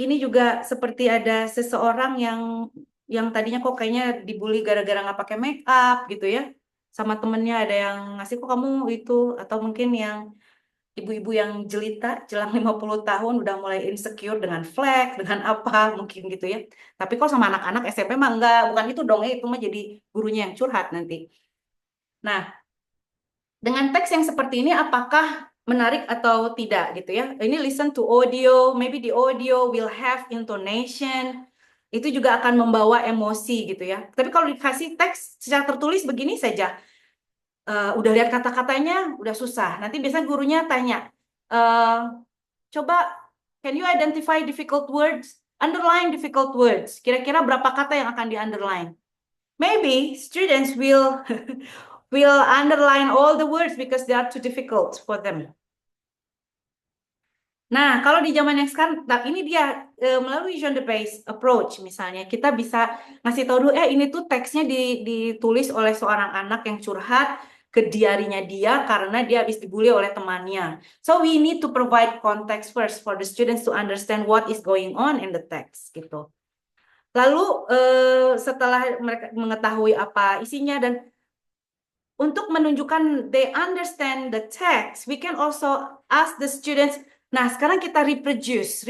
Ini juga seperti ada seseorang yang tadinya kok kayaknya dibully gara-gara nggak pakai make up gitu ya. Sama temennya ada yang ngasih kok kamu itu, atau mungkin yang ibu-ibu yang jelita jelang 50 tahun udah mulai insecure dengan flek, dengan apa mungkin gitu ya. Tapi kok sama anak-anak SMP mah enggak, bukan itu dong ya, itu mah jadi gurunya yang curhat nanti. Nah, dengan teks yang seperti ini apakah menarik atau tidak gitu ya? Ini listen to audio, maybe the audio will have intonation. Itu juga akan membawa emosi gitu ya. Tapi kalau dikasih teks secara tertulis begini saja, udah lihat kata-katanya udah susah. Nanti biasanya gurunya tanya, coba can you identify difficult words? Underline difficult words. Kira-kira berapa kata yang akan di-underline? Maybe students will underline all the words because they are too difficult for them. Nah, kalau di zaman yang sekarang, ini dia melalui genre-based approach misalnya, kita bisa ngasih tahu dulu, ini tuh teksnya ditulis oleh seorang anak yang curhat ke diarinya dia karena dia habis dibully oleh temannya. So we need to provide context first for the students to understand what is going on in the text gitu. Lalu setelah mereka mengetahui apa isinya dan untuk menunjukkan they understand the text, we can also ask the students, nah sekarang kita reproduce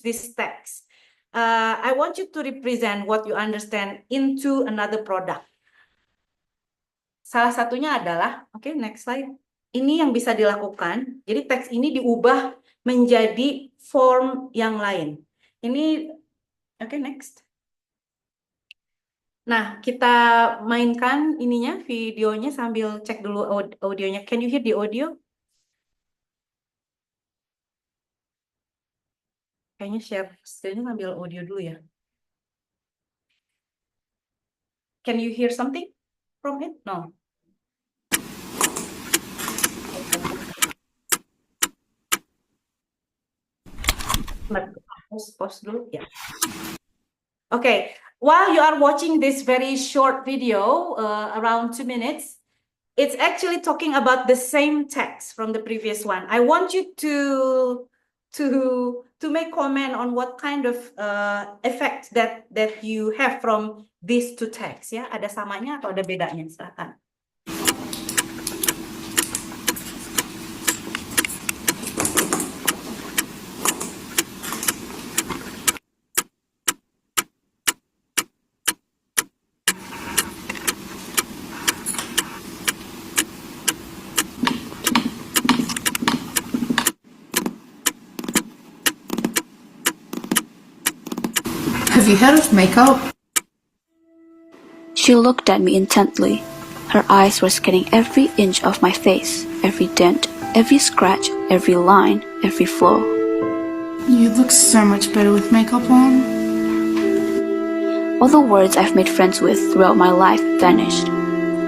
this text. I want you to represent what you understand into another product. Salah satunya adalah, oke, next slide. Ini yang bisa dilakukan, jadi teks ini diubah menjadi form yang lain. Ini, oke, next. Nah, kita mainkan ininya, videonya sambil cek dulu audionya. Can you hear the audio? Kayaknya share screen sambil audio dulu ya. Can you hear something from it? No. Pause dulu ya. Okay, while you are watching this very short video, around 2 minutes, it's actually talking about the same text from the previous one. I want you to make comment on what kind of effect that you have from these two texts ya. Ada samanya atau ada bedanya? Silakan. Have you heard of makeup? She looked at me intently. Her eyes were scanning every inch of my face, every dent, every scratch, every line, every flaw. You look so much better with makeup on. All the words I've made friends with throughout my life vanished.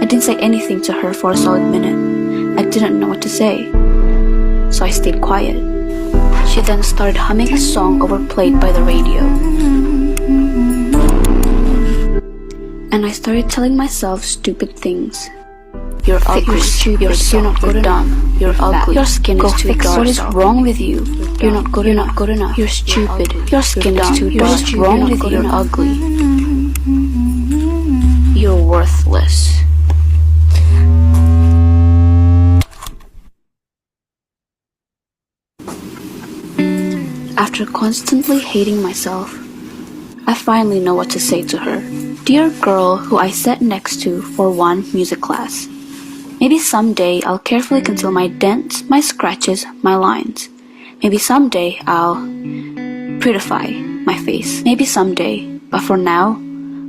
I didn't say anything to her for a solid minute. I didn't know what to say, so I stayed quiet. She then started humming a song overplayed by the radio. And I started telling myself stupid things. You're ugly, you're stupid, you're dumb, you're ugly, your skin is too dark, what is wrong with you? You're not good enough, you're stupid, your skin is too dark, what is wrong with you? You're ugly, you're worthless. After constantly hating myself, I finally know what to say to her. Dear girl who I sat next to for one music class, maybe someday I'll carefully conceal my dents, my scratches, my lines. Maybe someday I'll prettify my face. Maybe someday, but for now,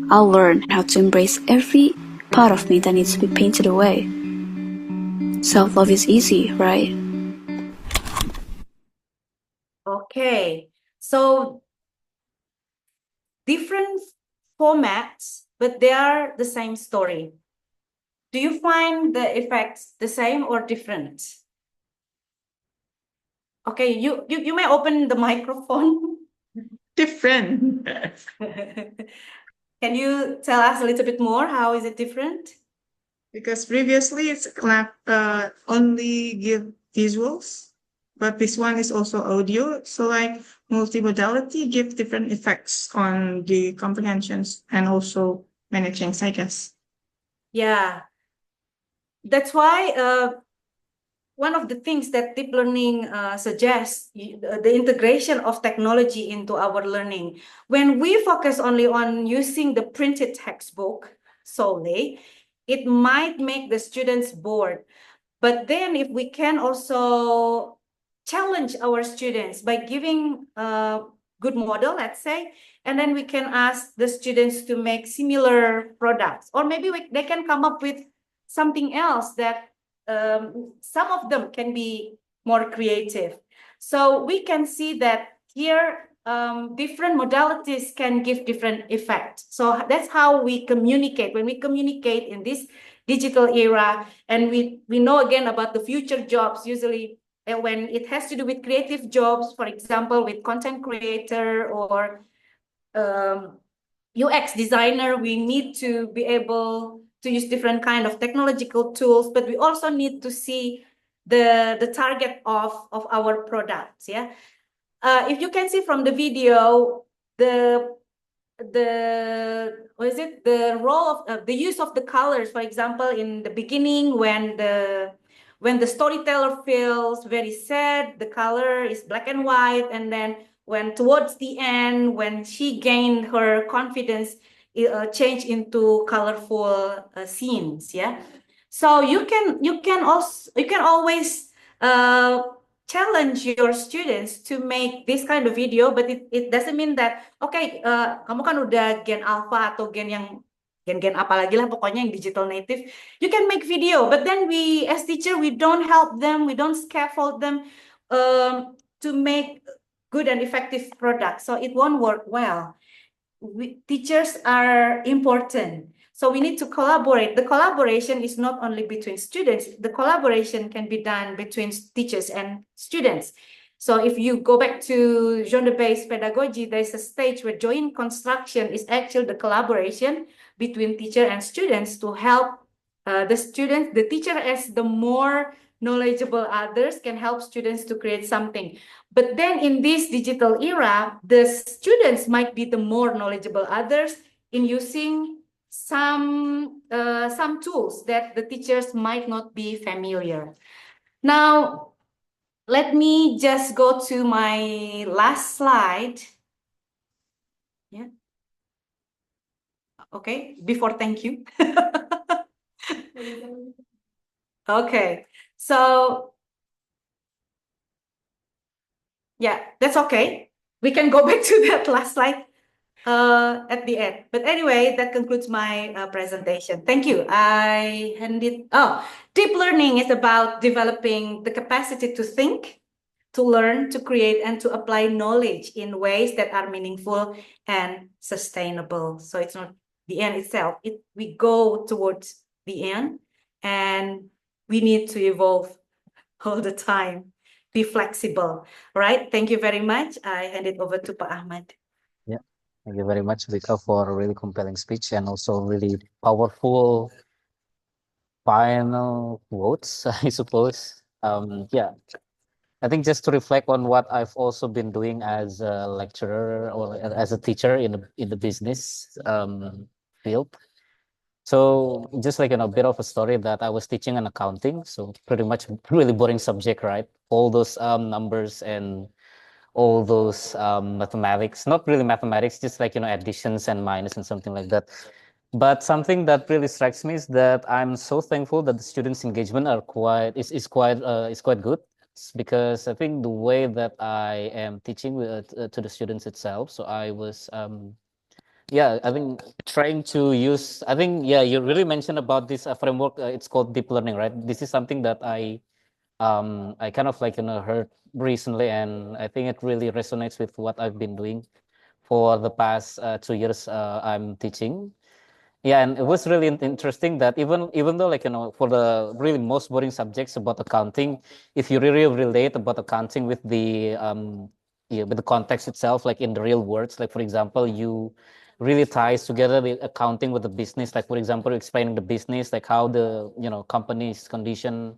I'll learn how to embrace every part of me that needs to be painted away. Self-love is easy, right? Okay, so different formats, but they are the same story. Do you find the effects the same or different? Okay, you may open the microphone. Different. Can you tell us a little bit more? How is it different? Because previously it's only give visuals, but this one is also audio. So like multimodality give different effects on the comprehensions and also many things, I guess. Yeah, that's why one of the things that deep learning suggests, the integration of technology into our learning. When we focus only on using the printed textbook solely, it might make the students bored. But then if we can also challenge our students by giving a good model, let's say, and then we can ask the students to make similar products, or maybe they can come up with something else that some of them can be more creative. So we can see that here different modalities can give different effects. So that's how we communicate. When we communicate in this digital era, and we know again about the future jobs, usually when it has to do with creative jobs, for example, with content creator or UX designer, we need to be able to use different kind of technological tools, but we also need to see the target of our products. Yeah, if you can see from the video, the role of the use of the colors, for example, in the beginning when the storyteller feels very sad, the color is black and white, and then when towards the end, when she gained her confidence, it changed into colorful scenes. Yeah, so you can always challenge your students to make this kind of video, but it doesn't mean that okay, kamu kan udah gen alpha atau gen apa lagi lah, pokoknya yang digital native, you can make video, but then we as teacher, we don't help them, we don't scaffold them to make good and effective product. So it won't work well. Teachers are important. So we need to collaborate. The collaboration is not only between students, the collaboration can be done between teachers and students. So if you go back to genre-based pedagogy, there's a stage where joint construction is actually the collaboration between teacher and students to help the teacher as the more knowledgeable others can help students to create something. But then in this digital era, the students might be the more knowledgeable others in using some tools that the teachers might not be familiar. Now, let me just go to my last slide. Yeah. Okay, before thank you. Okay, so yeah, that's okay. We can go back to that last slide at the end. But anyway, that concludes my presentation. Thank you. I hand it. Oh, deep learning is about developing the capacity to think, to learn, to create, and to apply knowledge in ways that are meaningful and sustainable. So it's not the end itself. We go towards the end, and we need to evolve all the time. Be flexible, right? Thank you very much. I hand it over to Pak Ahmad. Yeah, thank you very much, Vika, for a really compelling speech and also really powerful final quotes, I suppose. Yeah, I think just to reflect on what I've also been doing as a lecturer or as a teacher in the business field. So just like a bit of a story that I was teaching an accounting, so pretty much really boring subject, right? All those numbers and all those mathematics, not really mathematics, just like additions and minus and something like that. But something that really strikes me is that I'm so thankful that the students' engagement is quite good. It's because I think the way that I am teaching to the students itself. So I was yeah, I think trying to use. I think yeah, you really mentioned about this framework. It's called deep learning, right? This is something that I kind of like heard recently, and I think it really resonates with what I've been doing for the past 2 years. I'm teaching. Yeah, and it was really interesting that even though for the really most boring subjects about accounting, if you really relate about accounting with the with the context itself, like in the real words, like for example, you really ties together the accounting with the business. Like for example, explaining the business, like how the company's condition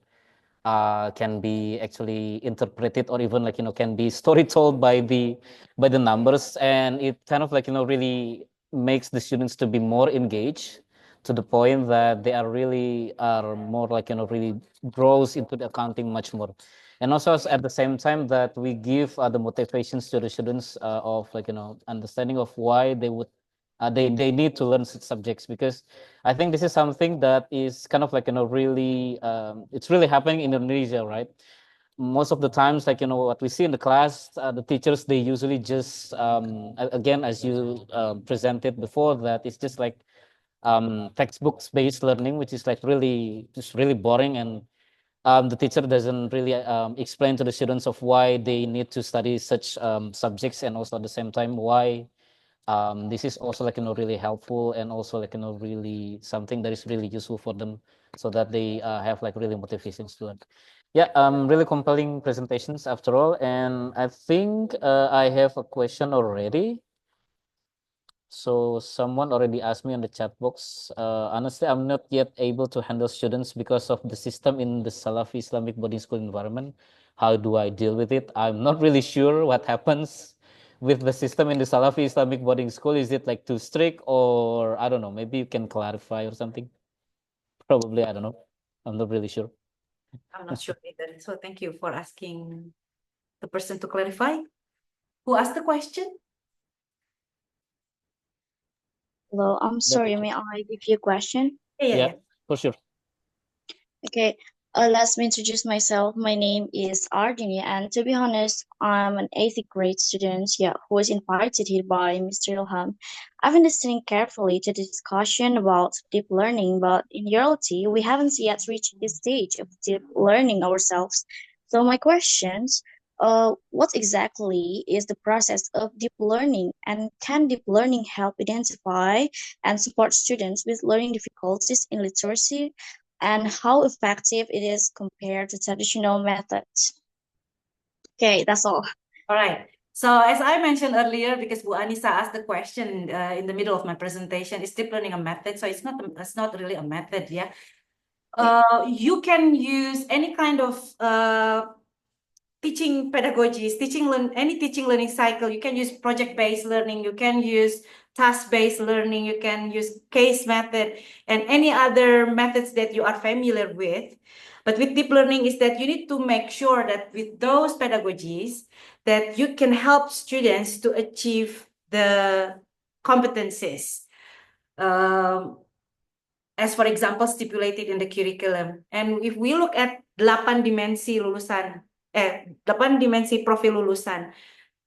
can be actually interpreted or even can be story told by the numbers, and it kind of really makes the students to be more engaged to the point that they are more really grows into the accounting much more. And also at the same time that we give the motivations to the students of understanding of why they would they need to learn such subjects, because I think this is something that is kind of really it's really happening in Indonesia, right? Most of the times, what we see in the class, the teachers, they usually just again, as you presented before, that it's just like textbooks based learning, which is like really just really boring, and the teacher doesn't really explain to the students of why they need to study such subjects, and also at the same time why this is also really helpful, and also really something that is really useful for them, so that they have really motivations to learn. Yeah, really compelling presentations after all. And I think I have a question already. So someone already asked me on the chat box. Honestly, I'm not yet able to handle students because of the system in the Salafi Islamic boarding school environment. How do I deal with it? I'm not really sure what happens with the system in the Salafi Islamic boarding school. Is it like too strict, or I don't know, maybe you can clarify or something? Probably, I don't know. I'm not really sure. I'm not sure either. So thank you for asking the person to clarify. Who asked the question? Hello, I'm sorry, may I give you a question? Yeah. For sure. Okay, let me introduce myself. My name is Ardini, and to be honest, I'm an 8th grade student, who was invited here by Mr. Ilham. I've been listening carefully to the discussion about deep learning, but in reality, we haven't yet reached this stage of deep learning ourselves. So my questions, what exactly is the process of deep learning, and can deep learning help identify and support students with learning difficulties in literacy, and how effective it is compared to traditional methods? Okay, that's all. All right. So as I mentioned earlier, because Bu Anissa asked the question in the middle of my presentation, is deep learning a method? So it's not really a method, yeah. You can use any kind of teaching pedagogies, any teaching learning cycle. You can use project-based learning, you can use task-based learning, you can use case method, and any other methods that you are familiar with. But with deep learning is that you need to make sure that with those pedagogies that you can help students to achieve the competencies. As for example, stipulated in the curriculum. And if we look at 8 dimensi lulusan, 8 dimensi profil lulusan,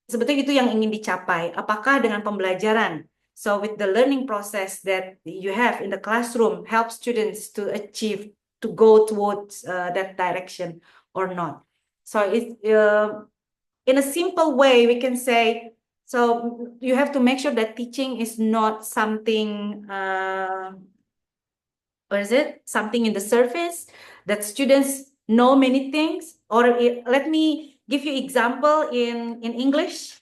sebetulnya itu yang ingin dicapai. Apakah dengan pembelajaran? So with the learning process that you have in the classroom help students to achieve, to go towards that direction or not. So it's in a simple way, we can say, so you have to make sure that teaching is not something, something in the surface, that students know many things. Or let me give you example in English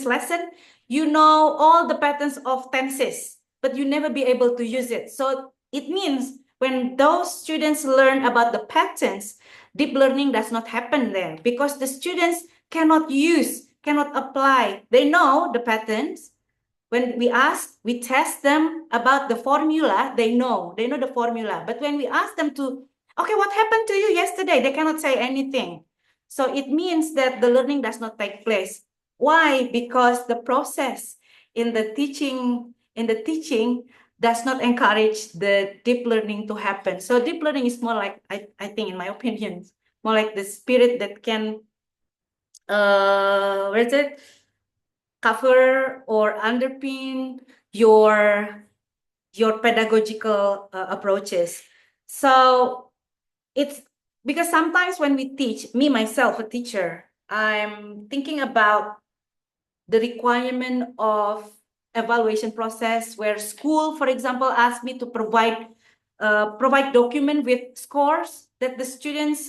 lesson, you know all the patterns of tenses, but you never be able to use it. So it means when those students learn about the patterns, deep learning does not happen there, because the students cannot apply. They know the patterns. When we test them about the formula, they know the formula. But when we ask them to, okay, what happened to you yesterday? They cannot say anything. So it means that the learning does not take place. Why? Because the process in the teaching does not encourage the deep learning to happen. So deep learning is more like, I think, in my opinion, more like the spirit that can, cover or underpin your pedagogical approaches. So it's because sometimes when we teach, me myself, a teacher, I'm thinking about the requirement of evaluation process, where school, for example, asked me to provide document with scores that the students,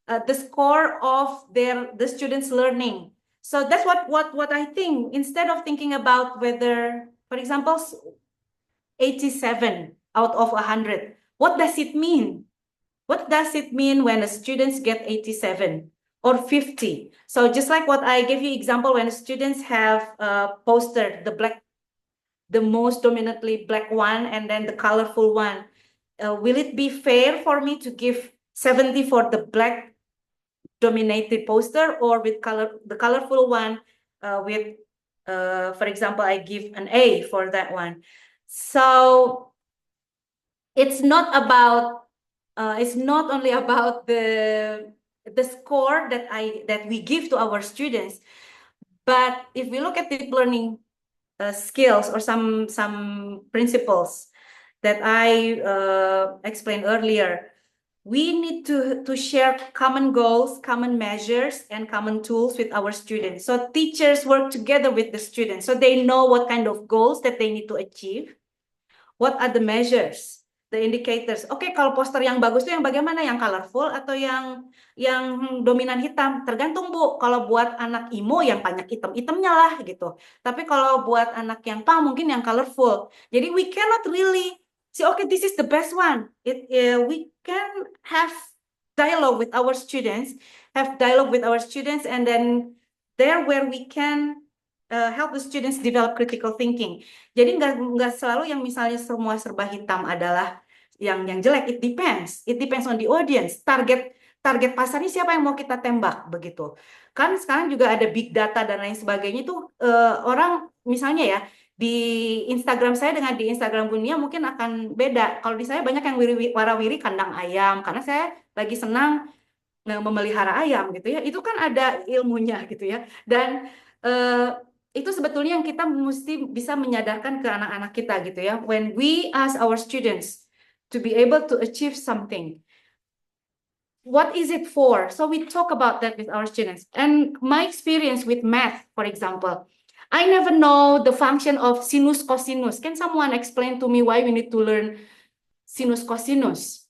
the score of the students' learning. So that's what I think. Instead of thinking about whether, for example, 87 out of 100, what does it mean? What does it mean when the students get 87 or 50? So just like what I gave you example, when the students have poster, the most dominantly black one, and then the colorful one, will it be fair for me to give 70 for the black dominated poster, or with the colorful one with, for example, I give an A for that one? So it's not about, it's not only about the score that we give to our students, but if we look at deep learning skills or some principles that I explained earlier, we need to share common goals, common measures, and common tools with our students. So teachers work together with the students, so they know what kind of goals that they need to achieve. What are the measures, the indicators? Oke, kalau poster yang bagus itu yang bagaimana? Yang colorful atau yang dominan hitam? Tergantung, Bu. Kalau buat anak IMO yang banyak hitam-hitamnya lah gitu. Tapi kalau buat anak yang pang mungkin yang colorful. Jadi we cannot really say, okay, this is the best one. We can have dialogue with our students, and then there where we can help the students develop critical thinking. Jadi nggak selalu yang misalnya semua serba hitam adalah yang jelek. It depends on the audience. Target pasarnya siapa yang mau kita tembak begitu. Kan sekarang juga ada big data dan lain sebagainya, itu orang misalnya ya di Instagram saya dengan di Instagram Bunia mungkin akan beda. Kalau di saya banyak yang warawiri kandang ayam karena saya lagi senang memelihara ayam gitu ya. Itu kan ada ilmunya gitu ya. Dan itu sebetulnya yang kita mesti bisa menyadarkan ke anak-anak kita gitu ya. When we ask our students to be able to achieve something, what is it for? So we talk about that with our students. And my experience with math, for example, I never know the function of sinus cosinus. Can someone explain to me why we need to learn sinus cosinus?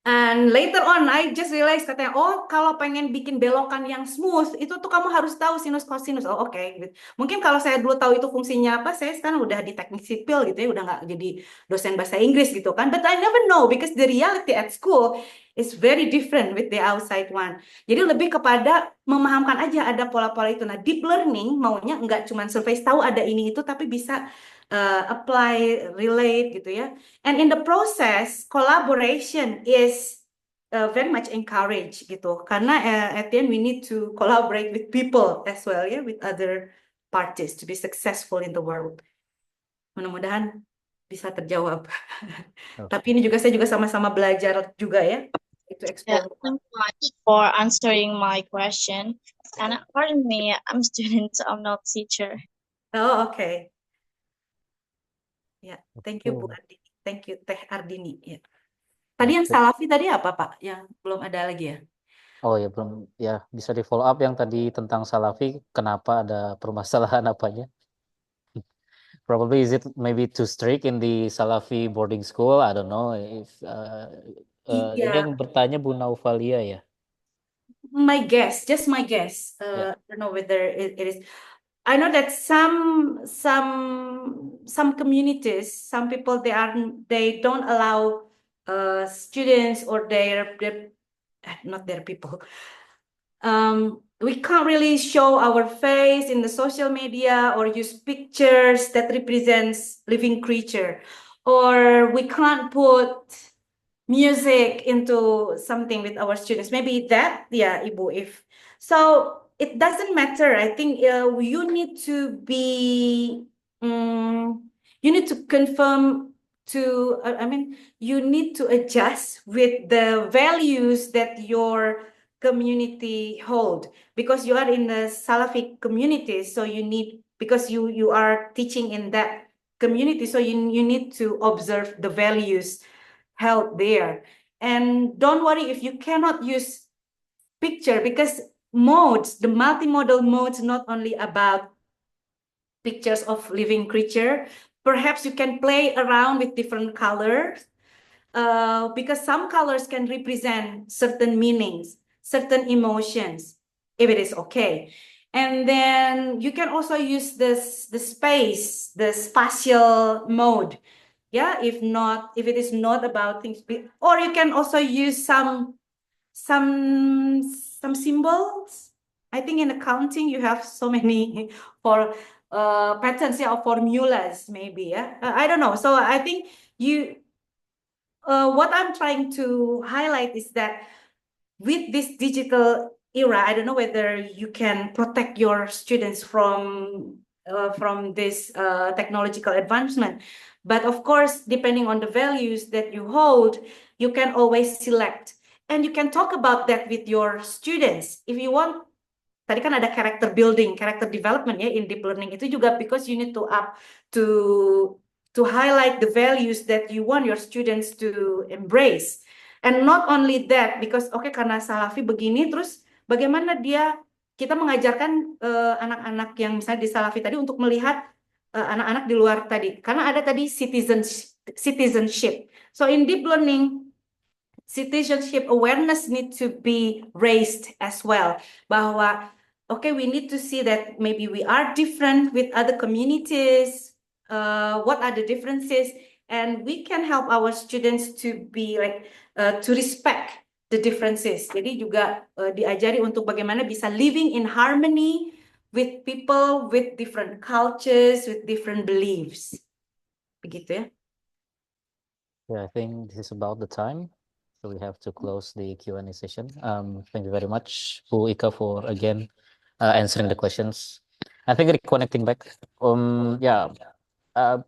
And later on, I just realized katanya, oh kalau pengen bikin belokan yang smooth, itu tuh kamu harus tahu sinus cosinus. Oh oke. Gitu. Mungkin kalau saya dulu tahu itu fungsinya apa, saya sekarang udah di teknik sipil gitu ya, udah nggak jadi dosen bahasa Inggris gitu kan. But I never know because the reality at school is very different with the outside one. Jadi lebih kepada memahamkan aja ada pola-pola itu. Nah, deep learning maunya nggak cuma surface tahu ada ini itu, tapi bisa apply, relate gitu ya. And in the process, collaboration is very much encouraged gitu. Karena at the end we need to collaborate with people as well ya, with other parties to be successful in the world. Mudah-mudahan bisa terjawab. Tapi ini juga saya juga sama-sama belajar juga ya. Itu Yeah, explore. thank you much for answering my question. And pardon me, I'm a student, I'm not teacher. Oh, okay. Ya, thank you Bu Okay. Ardini. Thank you Teh Ardini ya. Tadi yang Salafi tadi apa Pak? Yang belum ada lagi ya? Oh ya belum ya bisa di follow up yang tadi tentang Salafi, kenapa ada permasalahan apanya? Probably is it maybe too strict in the Salafi boarding school? I don't know if ini Iya. yang bertanya Bu Naufalia ya. My guess, just my guess. Yeah. I don't know whether it is. I know that some communities, some people they don't allow students or not their people. We can't really show our face in the social media or use pictures that represents living creature, or we can't put music into something with our students. Maybe that, yeah, Ibu, if so, it doesn't matter. I think you need to be, you need to confirm to, I mean, you need to adjust with the values that your community hold, because you are in the Salafi community, so you need, because you are teaching in that community, so you need to observe the values held there. And don't worry if you cannot use picture, because modes, the multimodal modes, not only about pictures of living creature. Perhaps you can play around with different colors, because some colors can represent certain meanings, certain emotions, if it is okay. And then you can also use the space, the spatial mode. Yeah, if it is not about things, or you can also use some symbols. I think in accounting you have so many for patterns, yeah, or formulas maybe, yeah. I don't know. So I think what I'm trying to highlight is that with this digital era, I don't know whether you can protect your students from this technological advancement. But of course, depending on the values that you hold, you can always select. And you can talk about that with your students. If you want, tadi kan ada character building, character development ya in deep learning itu juga, because you need to highlight the values that you want your students to embrace. And not only that, because karena Salafi begini, terus bagaimana kita mengajarkan anak-anak yang misalnya di Salafi tadi untuk melihat anak-anak di luar tadi, karena ada tadi citizenship. So in deep learning, citizenship awareness need to be raised as well. Bahwa we need to see that maybe we are different with other communities. What are the differences? And we can help our students to be to respect the differences. Jadi juga diajari untuk bagaimana bisa living in harmony with people with different cultures, with different beliefs. Begitu ya. Yeah, I think this is about the time. So we have to close the Q&A session. Thank you very much, Bu Ika, for again answering the questions. I think reconnecting back. Yeah.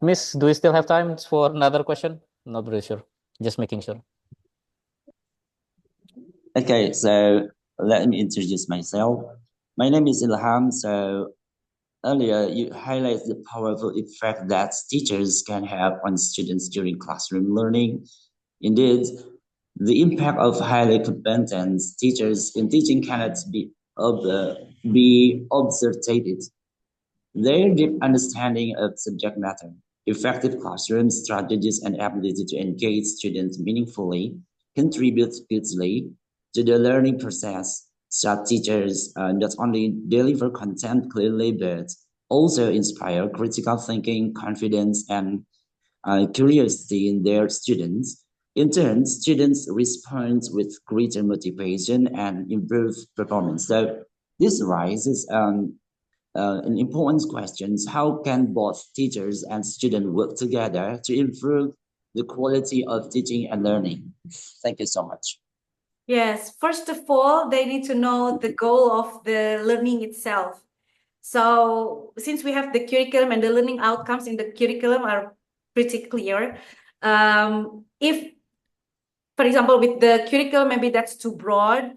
Miss, do we still have time for another question? Not really sure. Just making sure. Okay, so let me introduce myself. My name is Ilham. So earlier you highlighted the powerful effect that teachers can have on students during classroom learning. Indeed, The impact of highly competent teachers in teaching cannot be observated. Their deep understanding of subject matter, effective classroom strategies, and ability to engage students meaningfully contribute greatly to the learning process. Such teachers not only deliver content clearly but also inspire critical thinking, confidence, and curiosity in their students. In turn, students respond with greater motivation and improved performance. So this raises an important question: how can both teachers and students work together to improve the quality of teaching and learning? Thank you so much. Yes, first of all, they need to know the goal of the learning itself. So since we have the curriculum and the learning outcomes in the curriculum are pretty clear, if, for example, with the curriculum, maybe that's too broad,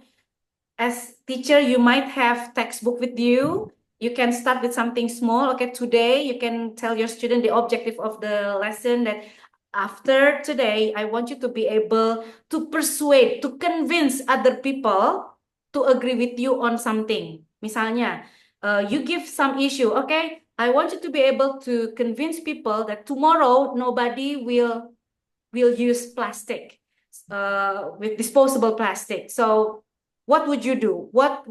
as teacher, you might have textbook with you. You can start with something small. Okay, today you can tell your student the objective of the lesson that after today, I want you to be able to persuade, to convince other people to agree with you on something. Misalnya, you give some issue. Okay, I want you to be able to convince people that tomorrow nobody will use plastic, with disposable plastic. So what would you do? What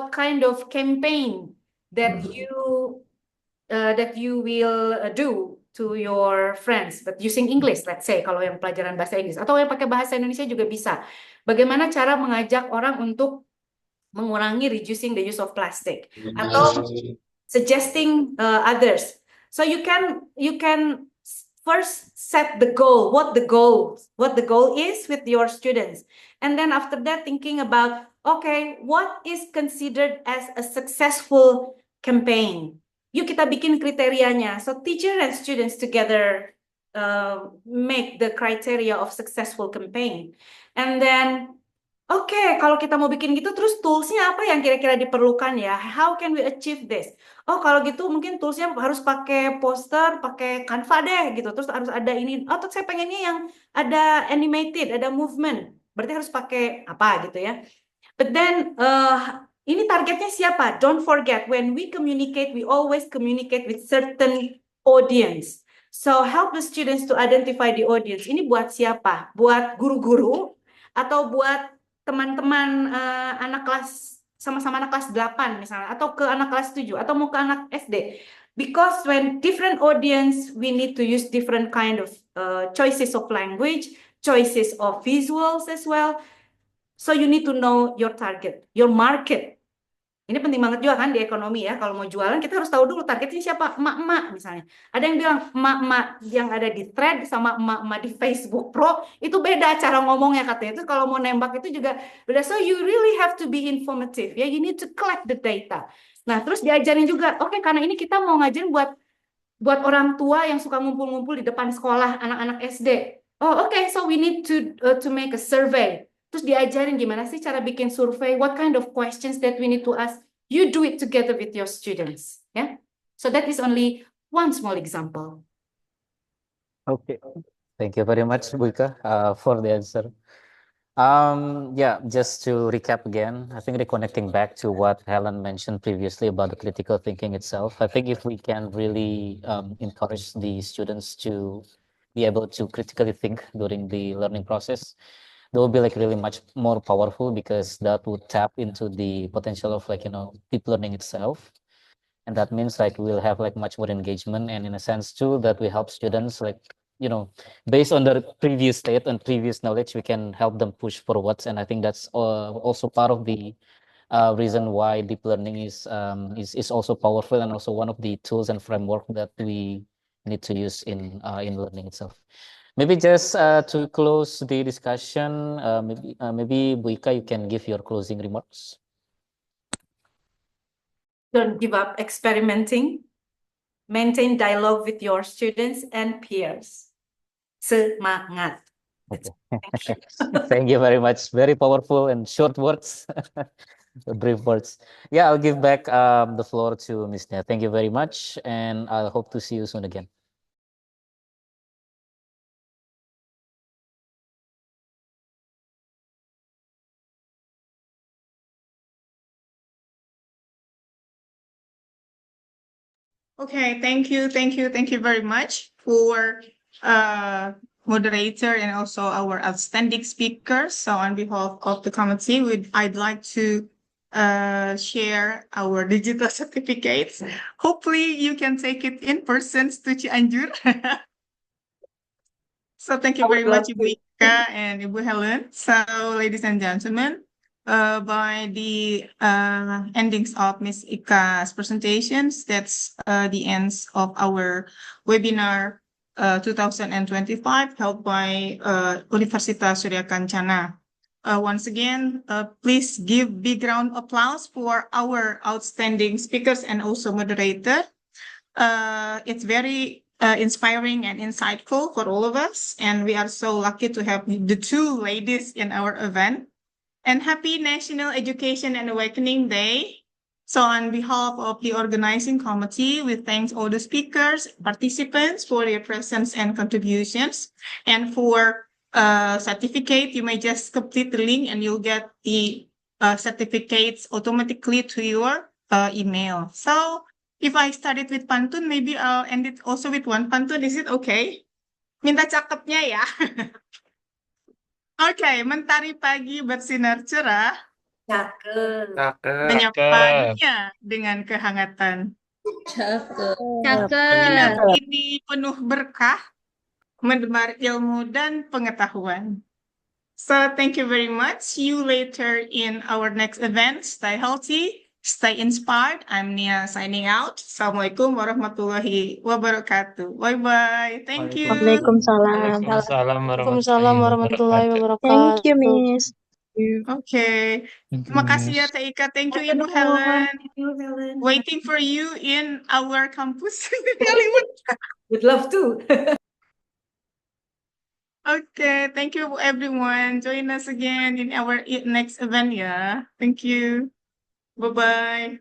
kind of campaign that you will do to your friends, but using English, let's say kalau yang pelajaran bahasa Inggris atau yang pakai bahasa Indonesia juga bisa. Bagaimana cara mengajak orang untuk mengurangi reducing the use of plastic atau suggesting others. So you can first set the goal, what the goal is with your students, and then after that thinking about, okay, what is considered as a successful campaign. Yuk kita bikin kriterianya. So teacher and students together make the criteria of successful campaign, and then oke, kalau kita mau bikin gitu, terus toolsnya apa yang kira-kira diperlukan ya? How can we achieve this? Oh, kalau gitu mungkin toolsnya harus pakai poster, pakai Canva deh gitu. Terus harus ada ini. Oh, terus saya pengennya yang ada animated, ada movement. Berarti harus pakai apa gitu ya? But then ini targetnya siapa? Don't forget, when we communicate, we always communicate with certain audience. So help the students to identify the audience. Ini buat siapa? Buat guru-guru atau buat teman-teman anak kelas sama-sama anak kelas 8 misalnya, atau ke anak kelas 7 atau mau ke anak SD. Because when different audience, we need to use different kind of choices of language, choices of visuals as well. So you need to know your target, your market. Ini penting banget juga kan di ekonomi ya. Kalau mau jualan kita harus tahu dulu targetnya siapa. Emak-emak misalnya. Ada yang bilang emak-emak yang ada di thread sama emak-emak di Facebook Pro itu beda cara ngomongnya katanya. Itu kalau mau nembak itu juga beda. So you really have to be informative ya. You need to collect the data. Nah terus diajarin juga. Oke, karena ini kita mau ngajarin buat orang tua yang suka ngumpul-ngumpul di depan sekolah anak-anak SD. Oh oke, so we need to make a survey. Terus diajarin gimana sih cara bikin survei, what kind of questions that we need to ask. You do it together with your students. Yeah. So that is only one small example. Okay. Thank you very much, Bu Ika, for the answer. Yeah, just to recap again, I think reconnecting back to what Helen mentioned previously about the critical thinking itself, I think if we can really encourage the students to be able to critically think during the learning process, they will be like really much more powerful because that would tap into the potential of like, deep learning itself. And that means like we'll have like much more engagement, and in a sense too, that we help students like, based on their previous state and previous knowledge, we can help them push forwards. And I think that's also part of the reason why deep learning is also powerful, and also one of the tools and framework that we need to use in learning itself. Maybe just to close the discussion, maybe Bu Ika, you can give your closing remarks. Don't give up experimenting. Maintain dialogue with your students and peers. Semangat. Okay. Thank you very much. Very powerful and short words, brief words. Yeah, I'll give back the floor to Ms. Nia. Thank you very much, and I hope to see you soon again. Okay, thank you very much for moderator and also our outstanding speakers. So on behalf of the committee, I'd like to share our digital certificates. Hopefully you can take it in person to Cianjur. So thank you very much, Ibu Ika and Ibu Helen. So ladies and gentlemen, by the endings of Ms. Ika's presentations, that's the ends of our webinar 2025 held by Universitas Surya Kancana. Once again, please give big round of applause for our outstanding speakers and also moderator. It's very inspiring and insightful for all of us, and we are so lucky to have the two ladies in our event. And happy National Education and Awakening Day. So on behalf of the organizing committee, we thank all the speakers, participants for your presence and contributions. And for certificate, you may just complete the link and you'll get the certificates automatically to your email. So if I started with pantun, maybe I'll end it also with one pantun. Is it okay? Minta cakepnya ya. Oke, mentari pagi bersinar cerah, Cakep. menyapanya dengan kehangatan. Sinar ini penuh berkah, menebar ilmu dan pengetahuan. So thank you very much. See you later in our next event. Stay healthy, stay inspired. I'm Nia signing out. Assalamualaikum warahmatullahi wabarakatuh. Bye-bye. Thank you. Waalaikumsalam. Waalaikumsalam warahmatullahi wabarakatuh. Thank you, Miss. Okay. Terima kasih ya Teh Ika. Thank you Ibu Helen. Waiting for you in our campus. Would love to. Okay, thank you everyone. Join us again in our next event ya. Thank you. Bye-bye.